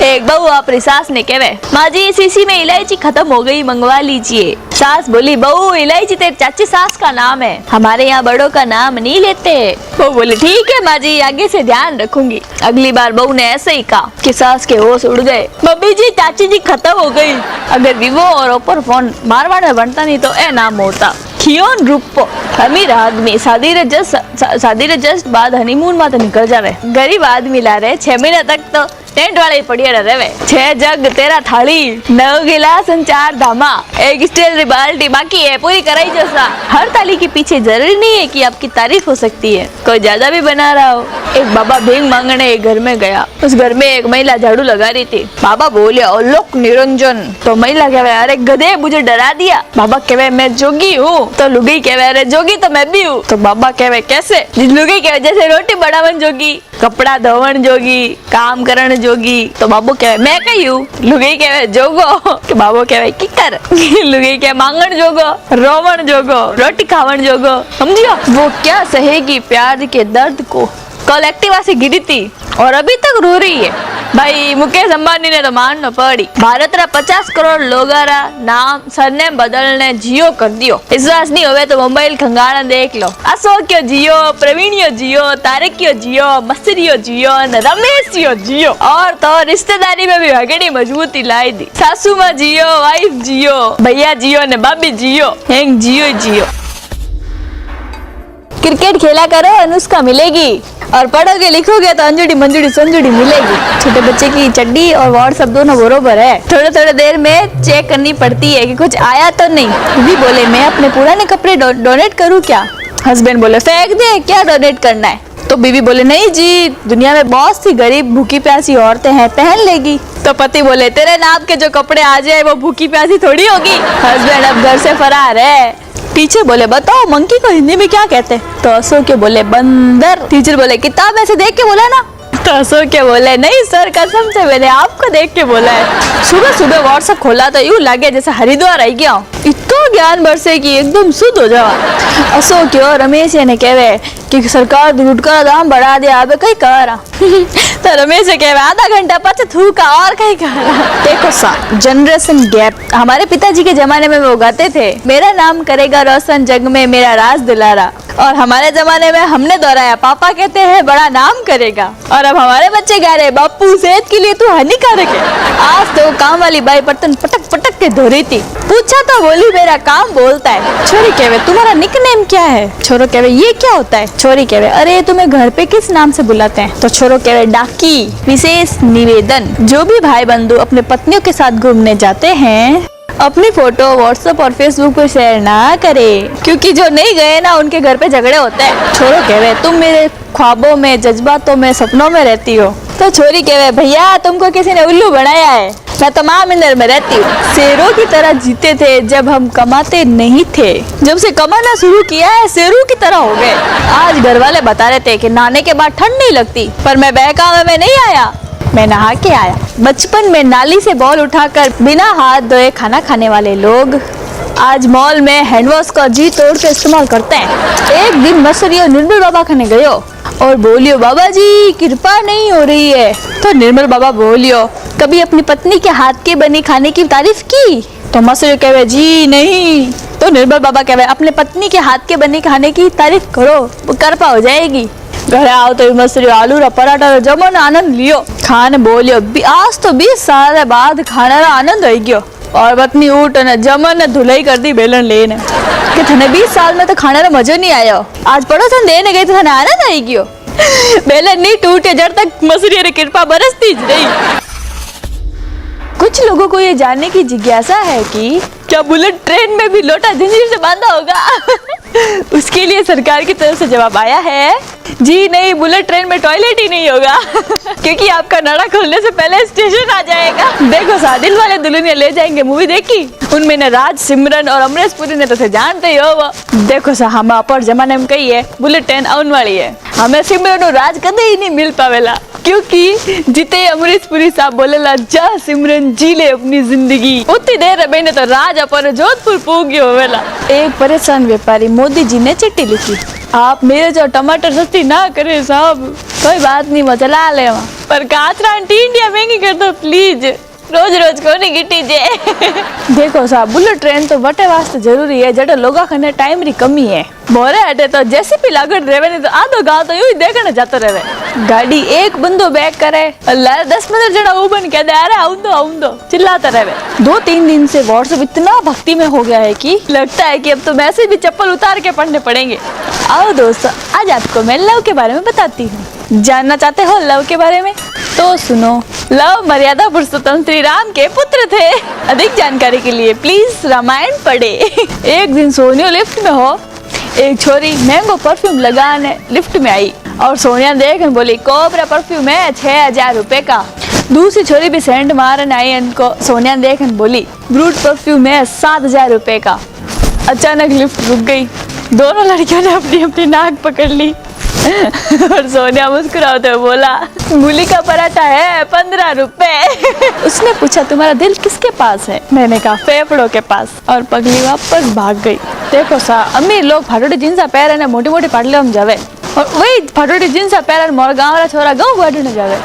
एक बहू अपनी सास ने कहवे माँ जी सीसी में इलायची खत्म हो गई मंगवा लीजिए। सास बोली बहू इलायची तेरी चाची सास का नाम है हमारे यहाँ बड़ों का नाम नहीं लेते। वो बोली ठीक है माँ जी आगे से ध्यान रखूंगी। अगली बार बहू ने ऐसे ही कहा कि सास के होश उड़ गए। मम्मी जी चाची जी खत्म हो गई। अगर विवो और ओप्पो फोन मारवाड़ में बनता नहीं तो ए नाम होता खियोन रूपो। अमीर आदमी शादी रे जस्ट बाद हनीमून में तो निकल जावे। गरीब आदमी ला रहे 6 महीने तक तो टेंट वाले पड़िया रहे। 6 जग 13 थाली 9 गिलास 4 धामा 1 स्टील री बाल्टी बाकी है पूरी कराई जैसा। हर थाली के पीछे जरूरी नहीं है कि आपकी तारीफ हो सकती है कोई ज्यादा भी बना रहा हो। एक बाबा भीख मांगने एक घर में गया। उस घर में एक महिला झाड़ू लगा रही थी। बाबा बोले लोक निरंजन तो महिला कहवे अरे गधे मुझे डरा दिया। बाबा कहवे मैं जोगी हूँ तो लुगाई कहवे अरे जोगी तो मैं भी हूँ। तो बाबा कहवे कैसे? लुगाई कहवे जैसे रोटी बनावन जोगी कपड़ा धोवण जोगी, काम करण जोगी। तो बाबू कहे मैं कही हूँ। लुगाई कहे जोगो। के बाबू कहे किकर। लुगाई कहे मांगण जोगो, रोवण जोगो, रोटी खावण जोगो। समझियो वो क्या सहेगी प्यार के दर्द को। कल एक्टिवा से गिरी थी और अभी तक रो रही है। भाई मुकेश अंबानी ने तो मानना पड़ी। भारत रा 50 करोड़ लोगा रा नाम सरनेम बदलने जियो कर दियो। विश्वास नहीं होवे तो मोबाइल खंगाना देख लो। अशोक जियो, प्रवीणियो जियो, तारकियो जियो, मसरियो जियो, रमेशियो जियो। और तो रिश्तेदारी में भी हगड़ी मजबूती लाई दी। सासू माँ जियो, वाइफ जियो, भैया जियो ने भाभी जियो, हैंग जियो जियो। क्रिकेट खेला करो अनुष्का मिलेगी और पढ़ोगे लिखोगे तो अंजुड़ी मंजुड़ी संजुड़ी मिलेगी। छोटे बच्चे की चड्डी और व्हाट्सएप दोनों बरोबर है। थोड़े थोड़े देर में चेक करनी पड़ती है कि कुछ आया तो नहीं। भी बोले मैं अपने पुराने कपड़े डोनेट करूँ क्या। हस्बैंड बोले फेंक दे, क्या डोनेट करना है। तो बीवी बोले नहीं जी, दुनिया में बहुत सी गरीब भूखी प्यासी औरतें हैं, पहन लेगी। तो पति बोले तेरे नाप के जो कपड़े आ जाए वो भूखी प्यासी थोड़ी होगी। हस्बैंड अब घर से फरार है। टीचर बोले बताओ मंकी को हिंदी में क्या कहते हैं। तो अशोक के बोले बंदर। टीचर बोले किताब ऐसे देख के बोला ना। तो अशोक के बोले नहीं सर, कसम से मैंने आपको देख के बोला है। सुबह सुबह व्हाट्सएप खोला तो यूं लगे जैसे हरिद्वार आई गया। इतना ज्ञान बरसे कि एकदम शुद्ध हो जावा। अशोक और रमेश ने कहे कि सरकार दूध का दाम बढ़ा दिया, अब कहीं कह रहा। तो रमेश कहे आधा घंटा पचे थूका और कहीं कह रहा। देखो सा जनरेशन गैप। हमारे पिताजी के जमाने में वो गाते थे मेरा नाम करेगा रोशन जग में मेरा राज दुलारा। और हमारे जमाने में हमने दोहराया पापा कहते हैं बड़ा नाम करेगा। और अब हमारे बच्चे गा रहे बापू सेहत के लिए तू हानिकारक है। आज तो काम वाली बाई बर्तन पटक पटक के धो रही थी। पूछा तो बोली मेरा काम बोलता है। छोरी कहवे तुम्हारा निकनेम क्या है। छोरो कहवे ये क्या होता है। छोरी कहवे अरे तुम्हें घर पे किस नाम से बुलाते हैं। तो छोरो कहवे डाकी। विशेष निवेदन, जो भी भाई बंधु अपने पत्नियों के साथ घूमने जाते हैं अपनी फोटो व्हाट्सएप और फेसबुक पर शेयर ना करे, क्योंकि जो नहीं गए ना उनके घर पे झगड़े होते हैं। छोरो कहवे तुम मेरे ख्वाबों में, जज्बातों में, सपनों में रहती हो। तो छोरी कहवे भैया तुमको किसी ने उल्लू बनाया है, मैं तो महामिंदर में रहती हूँ। शेरों की तरह जीते थे जब हम कमाते नहीं थे, जब से कमाना शुरू किया है शेरों की तरह हो गए। आज घर वाले बता रहे थे कि नहाने के बाद ठंड नहीं लगती, पर मैं बहकावे में नहीं आया, मैं नहा के आया। बचपन में नाली से बॉल उठाकर बिना हाथ धोए खाना खाने वाले लोग आज मॉल में हैंडवॉश का जी तोड़ के इस्तेमाल करते हैं। एक दिन मसरियो निर्मल बाबा खाने गयो और बोलियो बाबा जी कृपा नहीं हो रही है। तो निर्मल बाबा बोलियो कभी अपनी पत्नी के हाथ की बनी खाने की तारीफ की। तो मसरियो कहे जी नहीं। तो निर्मल बाबा कहे अपने पत्नी के हाथ के बनी खाने की तारीफ करो, वो कृपा हो जाएगी। घरे आओ तो मसरियो आलू रा पराठा जमो ने आनंद लियो। खान बोलियो आज तो 20 साल बाद खाने रा आनंद हो गयो। और पत्नी उठ ने जमन ने धुलाई कर दी बेलन लेने कि थने 20 साल में तो खाने रा मजो नहीं आयो, आज पड़ोसन देने गई तो थने आनंद आई गयो। बेलन नहीं टूटे जब तक मसरियो री कृपा बरसती ज रही। कुछ लोगों को ये जानने की जिज्ञासा है कि क्या बुलेट ट्रेन में भी लोटा जंजीर से बांधा होगा। उसके लिए सरकार की तरफ से जवाब आया है जी नहीं, बुलेट ट्रेन में टॉयलेट ही नहीं होगा क्योंकि आपका नड़ा खोलने से पहले स्टेशन आ जाएगा। देखो सा दिल वाले दुल्हनिया ले जाएंगे मूवी देखी, उनमें ने राज सिमरन और अमरीश पुरी ने तो थे जानते ही हो वो। देखो सा हम अपर जमाने में कही है बुलेट ट्रेन आने वाली है, हमें सिमरन और राज कदे ही नहीं मिल पावेला, क्योंकि जीते अमरीश पुरी साहब बोलेला जा सिमरन जी ले अपनी जिंदगी। उतनी देर में तो राज अपन जोधपुर पूग गयो होवेला। एक परेशान व्यापारी मोदी जी ने चिट्ठी लिखी, आप मेरे जो टमाटर सस्ती ना करे साहब, कोई बात नहीं मैं चला ले, पर काचरा आंटी इंडिया महंगी कर दो प्लीज, रोज रोज को नहीं गिटी जे। देखो साहब बुलेट ट्रेन तो वटे वास्ते जरूरी है जटे लोगा खने टाइम री कमी है। बोरे हटे तो जैसे भी लागत रेवे नहीं तो आधो गाँव तो यूं ही देखने जाते रहे। गाड़ी एक बंदो बैक करे 10-15 जना उबन कह दे अरे आउं दो चिल्लाते रहे। 2-3 दिन से व्हाट्सएप इतना भक्ति में हो गया है कि लगता है कि अब तो वैसे भी चप्पल उतार के पढ़ने पड़ेंगे। आओ दोस्तों आज आपको मैं लव के बारे में बताती हूँ। जानना चाहते हो लव के बारे में तो सुनो। लव मर्यादा पुरुषोत्तम श्री राम के पुत्र थे। अधिक जानकारी के लिए प्लीज रामायण पढ़े। एक दिन सोनियो लिफ्ट में हो, एक छोरी मैंगो परफ्यूम लगाने लिफ्ट में आई और सोनिया देख बोली कोबरा परफ्यूम है 6000 रुपए का। दूसरी छोरी भी सेंट मारने आई इनको, सोनिया देख बोली ब्रूट परफ्यूम है 7000 रुपए का। अचानक लिफ्ट रुक गई, दोनों लड़कियों ने अपनी अपनी नाक पकड़ ली। और सोनिया मुस्कुराते हुए बोला, मूली का पराठा है 15 रुपए। उसने पूछा, तुम्हारा दिल किसके पास है? मैंने कहा, फेफड़ों के पास। और पगली वापस भाग गई। देखो सा, अमीर लोग फाटोटी जींसा पहरे ने मोटी मोटी पाटले में जावे, और वही फाटोटी जींसा पहरे मोर गाँव वाला छोरा गाँव बाटने जावे।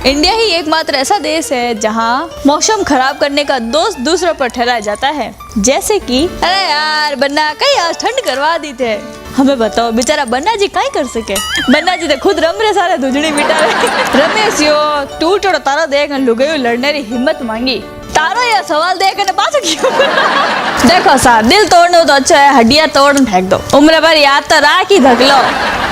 इंडिया ही एकमात्र ऐसा देश है जहाँ मौसम खराब करने का दोष दूसरों पर ठहराया जाता है। जैसे कि, अरे यार बन्ना कहीं आज ठंड करवा दी थे। हमें बताओ बेचारा बन्ना जी कहीं कर सके? बन्ना जी तो खुद रम रहे सारे धुजड़ी बिटा रहे। रमेश यो टूट और तारा देख लुगाई लड़ने की हिम्मत मांगी। तारो यह सवाल देख पास क्यों? देखो सा, दिल तोड़ना तो अच्छा है, हड्डियां तोड़ने फेंक दो। उम्र भर याद तो राख ही धक लो।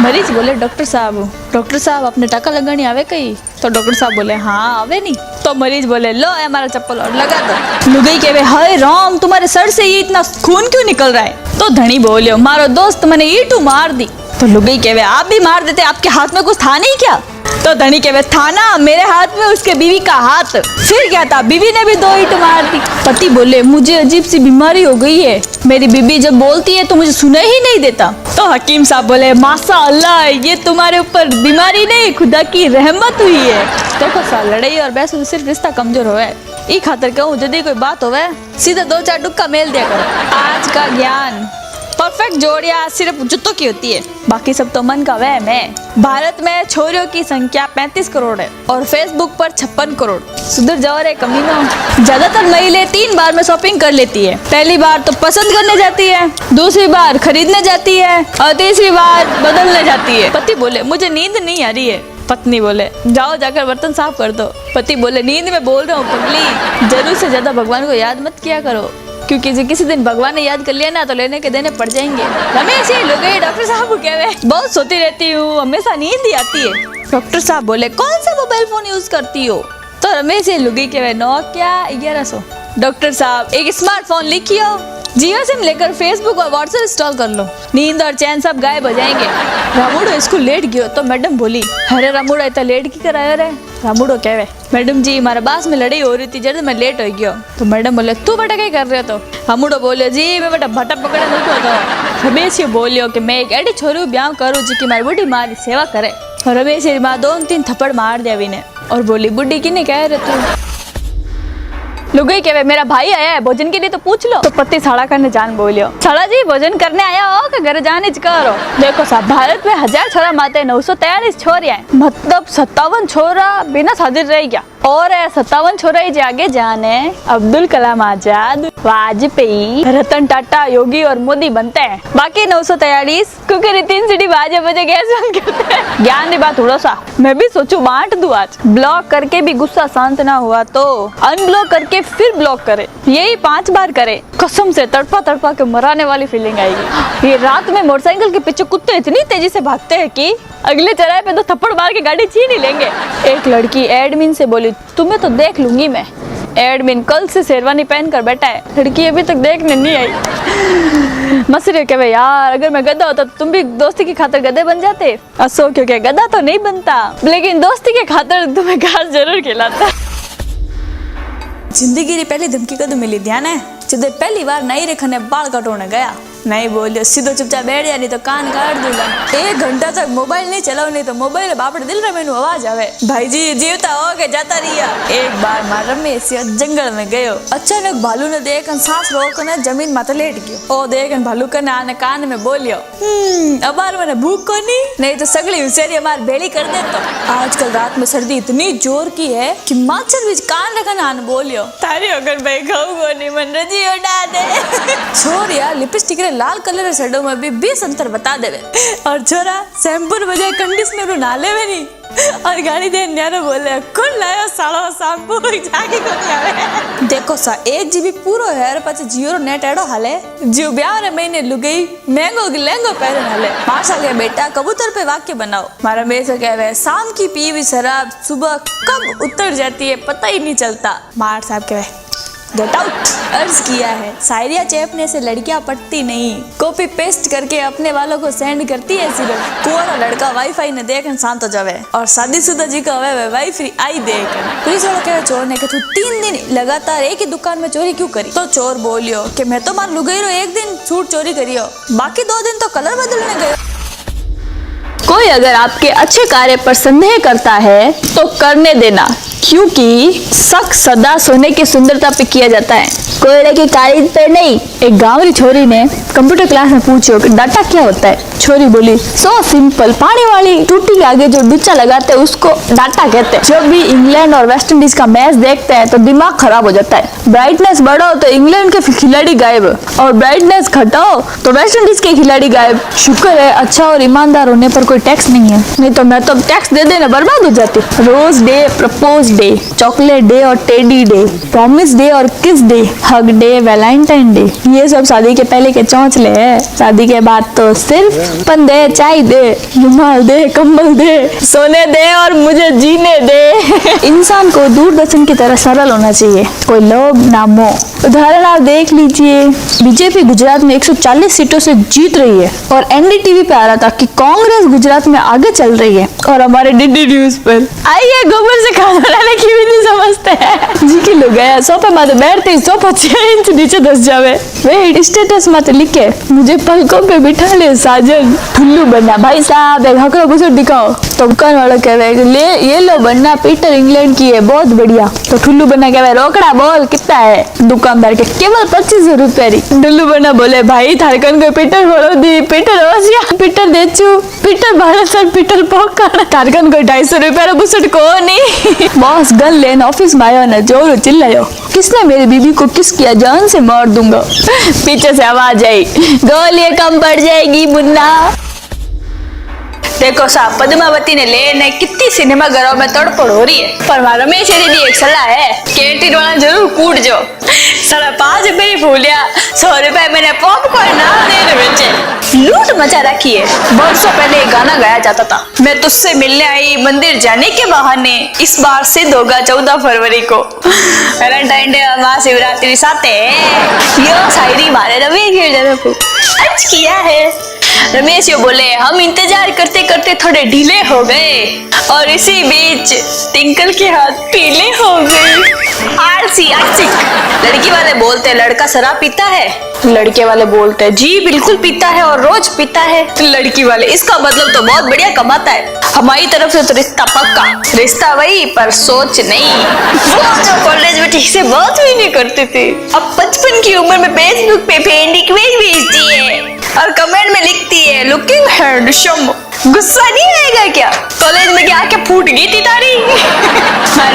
मरीज बोले, डॉक्टर साहब अपने टाका लगानी आवे कहीं? तो डॉक्टर साहब बोले, हाँ आवे नहीं। तो मरीज बोले, लो हमारा चप्पल और लगा दो। लुगाई कहवे, हाय राम, तुम्हारे सर से ये इतना खून क्यों निकल रहा है? तो धनी बोलियो, मारो दोस्त मैंने ईंटू मार दी। तो लुगाई कहवे, आप भी मार देते, आपके हाथ में कुछ था नहीं क्या? तो धनी कहवे, था ना, मेरे हाथ में उसके बीवी का हाथ। फिर क्या था, बीवी ने भी 2 ईंट मार दी। पति बोले, मुझे अजीब सी बीमारी हो गई है, मेरी बीवी जब बोलती है तो मुझे सुनाई ही नहीं देता। तो हकीम साहब बोले, माशा अल्लाह, ये तुम्हारे ऊपर बीमारी नहीं खुदा की रहमत हुई है। देखो सा, लड़ाई और बहस से सिर्फ रिश्ता कमजोर होवे। ई खातर कहूँ, यदि कोई बात होवे सीधे 2-4 टुक्का मेल दिया करो। आज का ज्ञान, परफेक्ट जोड़ियां सिर्फ जूतों की होती है, बाकी सब तो मन का वहम है। भारत में छोरियों की संख्या 35 करोड़ है और फेसबुक पर 56 करोड़। सुधर जाओ रे कमीनों। ज्यादातर महिलाएं 3 बार में शॉपिंग कर लेती है। पहली बार तो पसंद करने जाती है, दूसरी बार खरीदने जाती है और तीसरी बार बदलने जाती है। पति बोले, मुझे नींद नहीं आ रही है। पत्नी बोले, जाओ जाकर बर्तन साफ कर दो। पति बोले, नींद में बोल रहा हूँ पगली, जरूर से ज्यादा भगवान को याद मत किया करो, क्योंकि जो किसी दिन भगवान ने याद कर लिया ना तो लेने के देने पड़ जाएंगे। रमेश ये लुगाई डॉक्टर साहब को कहवे, बहुत सोती रहती हूँ, हमेशा नींद ही आती है। डॉक्टर साहब बोले, कौन सा मोबाइल फोन यूज करती हो? तो रमेश ये लुगाई कहवे, नोकिया 1100। डॉक्टर साहब, एक स्मार्टफोन लिखियो, जियो सिम लेकर फेसबुक और व्हाट्सएप इंस्टॉल कर लो, नींद और चैन सब गायब हो जाएंगे। रामुड़ो स्कूल लेट गयो तो मैडम बोली, अरे रामुड़ो इतना लेट की कराया रे? रामुड़ो कहवे, मैडम जी हमारे बास में लड़ाई हो रही थी, जल्द मैं लेट हो गयो। तो मैडम बोले, तू बेटा क्या कर रहे हो? तो रामुड़ो बोलियो, जी मैं बेटा भट्टा पकड़े उठो। तो रमेश ये बोलियो कि मैं एक एडी छोरी ब्याह करूँ जी की मारी बुढ़ी मारी सेवा करे। रमेश ये माँ 2-3 थप्पड़ मार दिया विने और बोली, बुढ़ी किने कह रहे तू? लुगाई कहवे, मेरा भाई आया है, भोजन के लिए तो पूछ लो। तो पति साड़ा करने जान बोलियो, साड़ा जी भोजन करने आया हो कि घर जाने करो? देखो साहब, भारत में 1000 छोरा माते 943 छोरियां, मतलब 57 छोरा बिना शादी रह गया। और 57 छोरा ही आगे जाने अब्दुल कलाम आजाद, वाजपेयी, रतन टाटा, योगी और मोदी बनते हैं। बाकी 943 कुकर 3 सीटी बाजे बजे गैस बंद करते हैं। ज्ञान की बात थोड़ा सा मैं भी सोचू बांट दूं आज। ब्लॉक करके भी गुस्सा शांत ना हुआ तो अनब्लॉक करके फिर ब्लॉक करे, यही 5 बार करे। कसम से तड़पा तड़पा के मराने वाली फीलिंग आएगी। ये रात में मोटरसाइकिल के पीछे कुत्ते इतनी तेजी से भागते हैं कि अगले चौराहे पे तो थप्पड़ मार के गाड़ी छीन ही लेंगे। एक लड़की एडमिन से बोली, तुम्हें तो देख लूंगी मैं। एडमिन कल से शेरवानी पहन कर बैठा है, लड़की अभी तक देखने नहीं आई। मसरे कहवे, यार अगर मैं गधा होता तो तुम भी दोस्ती की खातर गधे बन जाते। असो क्योंकि गधा तो नहीं बनता, लेकिन दोस्ती की खातर तुम्हें घास जरूर खिलाता। जिंदगी री पहली धमकी कदम मिली ध्यान है, जब पहली बार नई रेखा ने बाल कटोने गया। नहीं बोलियो, सीधो चुपचाप बैठ जा, नहीं तो कान काट दूंगा। 1 घंटा तक मोबाइल नहीं चलाओ, नहीं तो मोबाइल बापड़े दिल रे मेनू आवाज आवे, भाई जी जीवता हो के जाता रिया। एक बार मार रमेश जंगल में गयो, अचानक भालू ने देख सांस रोक ने जमीन माथे लेट गयो। ओ देख भालू कने आने कान में बोलियो, अबार मैंने भूख को नहीं तो सगली हुसैरी हमार भेड़ी कर दे। तो आजकल रात में सर्दी इतनी जोर की है कि माचर बीच कान रखन आन बोलियो, तारी अगर भाई खाऊंगो नहीं मन रजी उड़ा दे। छोड़ यार, लिपस्टिक रे लाल कलर शेडो में भी 20 अंतर बता देवे। और छोरा शैम्पू बजाय कंडीशनर ना लेवे नहीं। और गाड़ी दे न्यारो बोले, कौन लायो सालो शैम्पू जाके कोनी आवे। देखो सा, 1 GB पूरो हेयर पछ जियो नेट एडो हाले, जियो ब्याह रे महीने लुगाई महंगो लहंगो पहरन हाले। माशा के बेटा कबूतर पे वाक्य बनाओ। मारा में से कहवे, शाम की पी हुई शराब सुबह कब उतर जाती है पता ही नहीं चलता। मार साहब कहवे, गेट आउट। अर्ज किया है, शायरिया चेपने से लड़कियां पटती नहीं, कॉपी पेस्ट करके अपने वालों को सेंड करती है सिर्फ। कुंवारा लड़का वाईफाई ने देख शांत हो जावे और शादीशुदा जी का वे वाईफाई आई देख। पुलिस वाला कहे चोर ने कि तू 3 दिन लगातार एक ही दुकान में चोरी क्यों करी? तो चोर बोलियो कि मैं तो मार लुगाई रो 1 दिन सूट चोरी करियो, बाकी 2 दिन तो कलर बदलने गयो। कोई अगर आपके अच्छे कार्य पर संदेह करता है तो करने देना, क्योंकि शक सदा सोने की सुंदरता पे किया जाता है, कोयले की कालीन पे नहीं। एक गांव की छोरी ने कंप्यूटर क्लास में पूछो कि डाटा क्या होता है। छोरी बोली सो सिंपल, पानी वाली टूटी के आगे जो डुच्चा लगाते हैं उसको डाटा कहते हैं। जब भी इंग्लैंड और वेस्ट इंडीज का मैच देखते हैं तो दिमाग खराब हो जाता है। ब्राइटनेस बढ़ाओ तो इंग्लैंड के खिलाड़ी गायब और ब्राइटनेस घटाओ तो वेस्ट इंडीज के खिलाड़ी गायब। शुक्र है अच्छा और ईमानदार होने पर कोई टैक्स नहीं है, नहीं तो मैं तो टैक्स दे देना बर्बाद हो जाती। Rose day, propose day, chocolate day और टेडी डे, प्रॉमिस डे और kiss day, hug day, Valentine day, ये सब शादी के पहले के चौंचले हैं। शादी के बाद तो सिर्फ पन दे, चाय दे, रुमाल दे, कंबल दे, सोने दे और मुझे जीने दे। इंसान को दूरदर्शन की तरह सरल होना चाहिए, कोई लोभ ना मोह। उदाहरण आप देख लीजिए, बीजेपी गुजरात में 140 सीटों से जीत रही है और एनडीटीवी पे आ रहा था कि कांग्रेस गुजरात में आगे चल रही है, और हमारे डीडी न्यूज पर आइए गोबर से खाना बनाने की विधि समझते हैं। जी की लोग गया सोफे माते बैठते ही सोफा 6 इंच नीचे धस जावे। वेट स्टेटस माते लिखे मुझे पलकों पे बिठा ले साजन, ठुल्लू बनना भाई साहब, एक हकड़ा घुसट दिखाओ। तो दुकान वाला कह रहे ले ये लो बनना, पीटर इंग्लैंड की है बहुत बढ़िया। तो ठुल्लू बना कह रहे रोकड़ा बोल कितना है। दुकानदार के केवल 25 रुपया री। ठुल्लू बना बोले भाई थारकन को पीटर बोलो दी, Peter Osiya, Peter Dechu, Peter Bharat sir, Peter Pokar, थारकन को 250 रुपया घुसट को नहीं। बॉस गन लेन ऑफिस में आयो ना जोर चिल्लायो किसने मेरी बीबी को किस किया, जान से मार दूंगा। पीछे से आवाज आई गोली कम पड़ जाएगी मुन्ना। देखो साहब पद्मावती ने लेने कितनी सिनेमा घरों में तड़पड़ हो रही है, पर वहां रमेश दीदी एक सलाह है, कैंटीन वाला जरूर कूट जो। 5.5 रुपए ही फूलिया, 100 रुपए मैंने पॉपकॉर्न ना देने बेचे। लूट मचा रखी है। वर्षों पहले एक गाना गाया जाता था, मैं तुझसे मिलने आई मंदिर जाने के बहाने, इस बार सिद्ध होगा 14 फरवरी को, वैलेंटाइन डे और महाशिवरात्रि साथ है। यो शायरी मारे रमेश को आज किया है। रमेश यो बोले हम इंतजार करते करते थोड़े ढीले हो गए और इसी बीच टिंकल के हाथ पीले हो गए। आलसी आशिक। लड़की वाले बोलते लड़का शराब पीता है, लड़के वाले बोलते जी बिल्कुल पीता है और रोज पीता है। लड़की वाले इसका मतलब तो बहुत बढ़िया कमाता है, हमारी तरफ से तो रिश्ता पक्का। रिश्ता वही पर सोच नहीं। वो जो कॉलेज में ठीक से बात भी नहीं करते थे, अब 55 की उम्र में फेसबुक पे फेंडी क्वेज भेजती है और कमेंट में लिखती है लुकिंग हैंडसम। गुस्सा नहीं आएगा क्या? कॉलेज में क्या आके फूट गई थी तारी।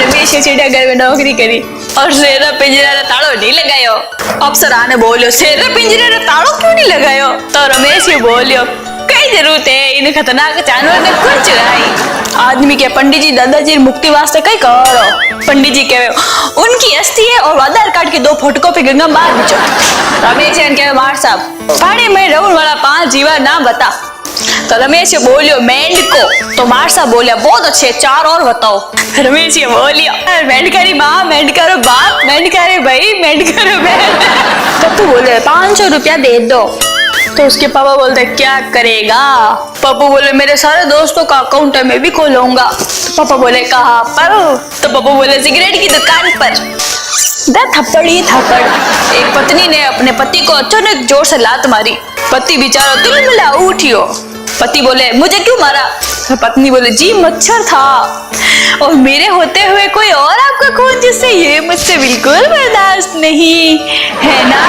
रमेश चिड़ियाघर में नौकरी करी और शेरा पिंजरा रे ताड़ो नहीं लगायो। अफसर ने बोलियो शेरा पिंजरे रे ताड़ो क्यों नहीं लगायो? तो रमेश ये बोलियो कई जरूरत है इन खतरनाक जानवर ने कुछ चुराई। आदमी के पंडित जी दादाजी मुक्ति वास्ते कई करो। पंडित जी कहे उनकी अस्थि है और आधार कार्ड की 2 फोटो पे गंगा मार दीजो। रमेश कहे मार साहब पानी में रहने वाला 5 जीवा ना बता। तो रमेश बोलियो मेंढको। तो मार साहब बोलिया बहुत अच्छे 4 और बताओ। रमेश ये बोलियो मेंढकारी माँ, मेंढकारो बाप, मेंढकारे भाई, मेंढकारो बहन। पप्पू बोले 500 रुपया दे दो। तो उसके पापा बोलते क्या करेगा? पप्पू बोले मेरे सारे दोस्तों का अकाउंट है मैं भी खोलूंगा। तो पापा बोले कहाँ पर? तो पप्पू बोले सिगरेट की दुकान पर। थप्पड़ ही थप्पड़। एक पत्नी ने अपने पति को अचानक जोर से लात मारी। पति बेचारा तिलमिला उठियो। पति बोले मुझे क्यों मारा? तो पत्नी बोले जी मच्छर था और मेरे होते हुए कोई और आपका खून जिससे ये मुझसे बिल्कुल बर्दाश्त नहीं है ना।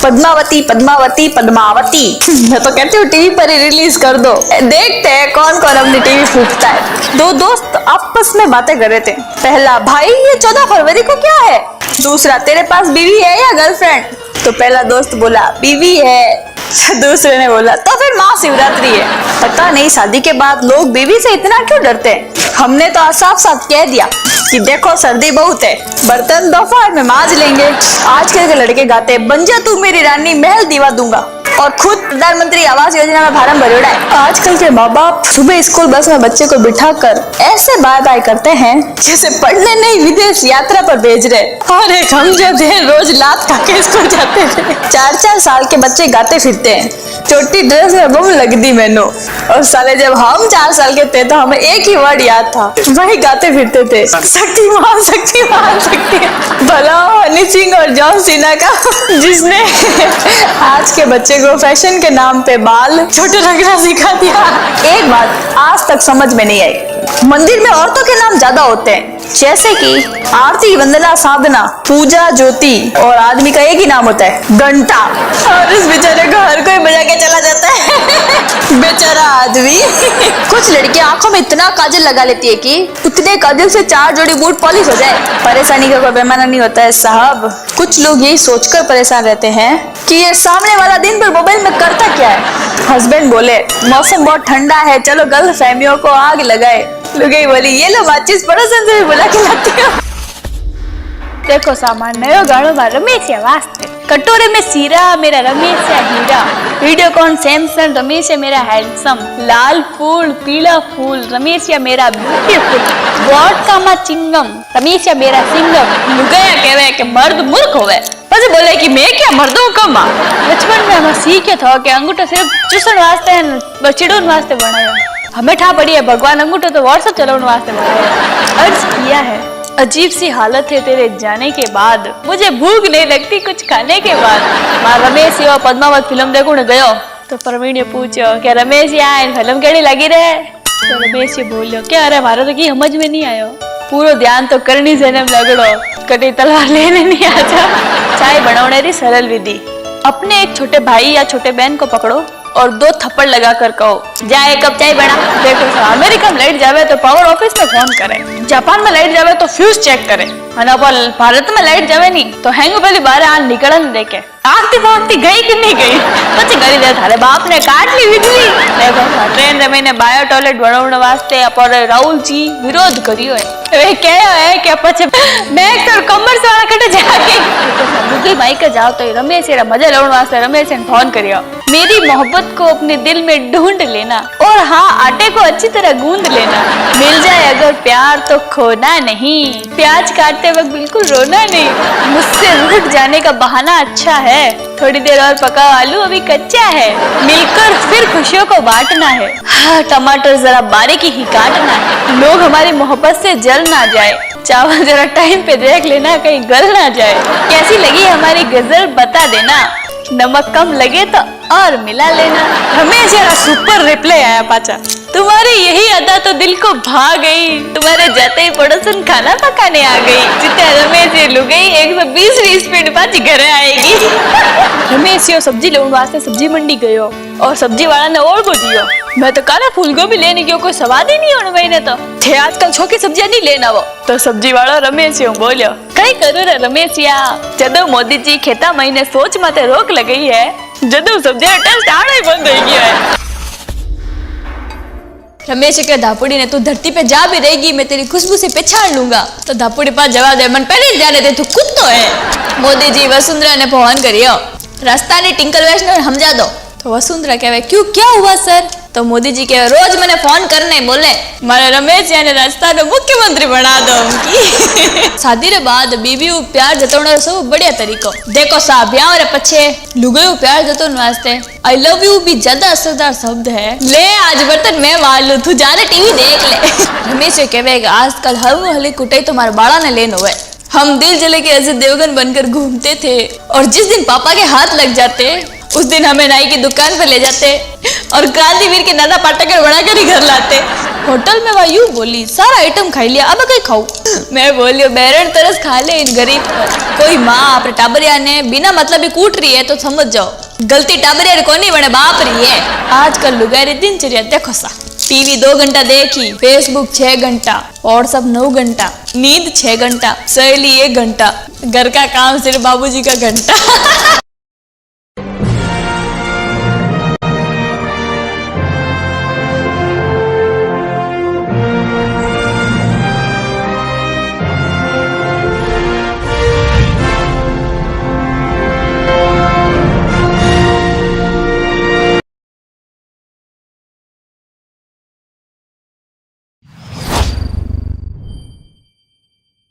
पद्मावती पद्मावती पद्मावती। मैं तो कहती हूँ टीवी पर ही रिलीज कर दो, देखते हैं कौन कौन अपनी टीवी फूकता है। 2 दोस्त आपस में बातें कर रहे थे। पहला भाई ये 14 फरवरी को क्या है? दूसरा तेरे पास बीवी है या गर्लफ्रेंड? तो पहला दोस्त बोला बीवी है। दूसरे ने बोला तो फिर महाशिवरात्रि है। पता नहीं शादी के बाद लोग बीवी से इतना क्यों डरते हैं। हमने तो साफ साफ कह दिया कि देखो सर्दी बहुत है, बर्तन दोपहर में मांज लेंगे। आजकल के लड़के गाते बन जा तू मेरी रानी महल दीवा दूंगा और खुद प्रधानमंत्री आवास योजना में फार्म भर है। आजकल के माँ बाप सुबह स्कूल बस में बच्चे को बिठाकर ऐसे बाय बाय करते हैं जैसे पढ़ने नहीं विदेश यात्रा पर भेज रहे। और एक हम जो थे रोज लात खा के स्कूल जाते थे। 4-4 साल के बच्चे गाते फिरते हैं छोटी ड्रेस में बम लग दी मैंने। और साले जब हम 4 साल के थे तो हमें एक ही वर्ड याद था, वही गाते फिरते थे शक्तिमान शक्तिमान शक्तिमान। भला हनी सिंह और जॉन सीना का जिसने आज के बच्चे को फैशन के नाम पे बाल छोटे रखना सिखा दिया। एक बात आज तक समझ में नहीं आई, मंदिर में औरतों के नाम ज्यादा होते हैं, जैसे कि आरती, वंदना, साधना, पूजा, ज्योति, और आदमी का एक ही नाम होता है घंटा, और इस बेचारे को हर कोई बजा के चला जाता है। बेचारा आदमी। कुछ लड़कियां आंखों में इतना काजल लगा लेती है कि उतने काजल से 4 जोड़ी बूट पॉलिश हो जाए। परेशानी का कोई पैमाना नहीं होता है साहब। कुछ लोग यही सोचकर परेशान रहते हैं कि ये सामने वाला दिन भर मोबाइल में करता क्या है। हस्बैंड बोले मौसम बहुत ठंडा है, चलो गर्ल फैमिलियों को आग लगाए। लुगाई बोली ये लो माचिस पड़ोसन से भी बुला के लाती हूँ। देखो सामान नयो गाड़ो में रमेश वास्ते, कटोरे में सीरा मेरा रमेश है हीरा, वीडियोकॉन सैमसंग रमेश है मेरा हैंडसम, लाल फूल पीला फूल रमेश या मेरा ब्यूटीफुल, वोडका मा चिंगम रमेश या मेरा सिंगम। लुगाया कहवे कि मर्द मूर्ख होवे, પછી બોલે कि मैं क्या मर्दों कमा। बचपन में हम सीखे था कि अंगूठा सिर्फ चूसण वास्ते चिड़ोन वास्ते बनाया, हमें ठा पड़ी है भगवान अंगूठा तो व्हाट्सएप चलाने वास्ते बनाया। अर्ज किया है अजीब सी हालत है तेरे जाने के बाद, मुझे भूख नहीं लगती कुछ खाने के बाद। मां रमेश यो पद्मावत फिल्म देखने गयो तो प्रवीण ने पूछो कि रमेश यार फिल्म केड़ी लगी रहे, तो रमेश ये बोलियो कि अरे मारे तो की समझ में नहीं आयो, पूरो ध्यान तो करनी से लगड़ो, कटी तलवार लेने नहीं आता। चाय बनाने री सरल विधि, अपने एक छोटे भाई या छोटे बहन को पकड़ो और 2 थप्पड़ लगा कर कहो जा 1 कप चाय बना। देखो अमेरिका में लाइट जावे तो पावर ऑफिस में फोन करे, जापान में लाइट जावे तो फ्यूज चेक करे, અને ભારત में लाइट जावे नहीं तो हैंग पहली बार आ निकलन देखे आगती फागती गई कि नहीं गई, પછી કરી દે थारे बाप ने काट ली बिजली। देखो ट्रेन में ने बायो टॉयलेट बनावने वास्ते पर राहुल जी विरोध करियो है, वे कहो है कि પછી मैं तो कॉमर्स वाला कटे जाके मुझे माइक जाओ तो रमेश एरा मजा लेने वास्ते रमेश ने फोन करियो, मेरी मोहब्बत को अपने दिल में ढूंढ लेना और हाँ आटे को अच्छी तरह गूंद लेना, मिल जाए अगर प्यार तो खोना नहीं, प्याज काटते वक्त बिल्कुल रोना नहीं, मुझसे रूठ जाने का बहाना अच्छा है, थोड़ी देर और पकाओ आलू अभी कच्चा है, मिलकर फिर खुशियों को बांटना है, हाँ टमाटर जरा बारीकी ही काटना है, लोग हमारी मोहब्बत से जल ना जाए, चावल जरा टाइम पे देख लेना कहीं गल ना जाए, कैसी लगी हमारी गजल बता देना, नमक कम लगे तो और मिला लेना। हमें जरा सुपर रिप्लाई आया पाचा, तुम्हारी यही अदा तो दिल को भा गई, तुम्हारे जाते ही पड़ोसन खाना पकाने आ गई, जितने रमेश ये लुगाई 120 स्पीड पाची घरे आएगी। रमेश यो सब्जी लेने वास्ते सब्जी मंडी गयो और सब्जी वाला ने और बुझियो, मैं तो काला फूल गोभी लेने गयो, कोई स्वाद ही नहीं होने मैंने तो थे आजकल छोकी सब्जियां नहीं लेना वो, तो सब्जी वाला रमेश यो बोलियो कई करो रे रमेश या, जदों मोदी जी खेता महीने सोच माते रोक लगाई है, जदों सब्जियां टेस्ट आना ही बंद हो गया है। रमेश के धापुड़ी ने तू धरती पे जा भी रहेगी मैं तेरी खुशबू से पहचान लूंगा, तो धापुड़ी पास जवाब दे मन पहले जाने दे तू कुत्तो है। मोदी जी वसुंधरा ने फोन करियो रास्ता ने टिंकल वेस्ट ने समझा दो, तो वसुंधरा कहवे क्यों क्या हुआ सर, तो मोदी जी कहवे रोज मैंने फोन करने बोले मारे रमेश यानी राजस्थान नो मुख्यमंत्री बना दो उनकी। शादी रे बाद बीबी प्यार जतावनो सब बढ़िया तरीको, देखो साहब ब्याह रे पछे लुगाई प्यार जतावन वास्ते आई लव यू भी ज्यादा असरदार शब्द है, ले आज बर्तन मैं वाल लू तू जाने टीवी देख ले। रमेश ये कहवे आजकल हर हली कुटाई तो मारे बाड़ा ने लेन हुए, हम दिल जले के अजय देवगन बनकर घूमते थे और जिस दिन पापा के हाथ लग जाते उस दिन हमें नाई की दुकान पर ले जाते और क्रांतिवीर के नाना पाटेकर बनाकर ही घर लाते। होटल में वह यूं बोली सारा आइटम खाई लिया अब कहीं खाऊं, मैं बोलियो बैरण तरस खा ले इन गरीब पर, कोई माँ अपने टाबरिया ने बिना मतलब ही कूट रही है तो समझ जाओ गलती टाबरिया को नहीं बने बाप रही है। आजकल लुगाई दिनचर्या देखो सा, टीवी 2 घंटा देखी, फेसबुक 6 घंटा, व्हाट्सएप 9 घंटा, नींद 6 घंटा, सहेली 1 घंटा, घर का काम सिर्फ बाबूजी का घंटा।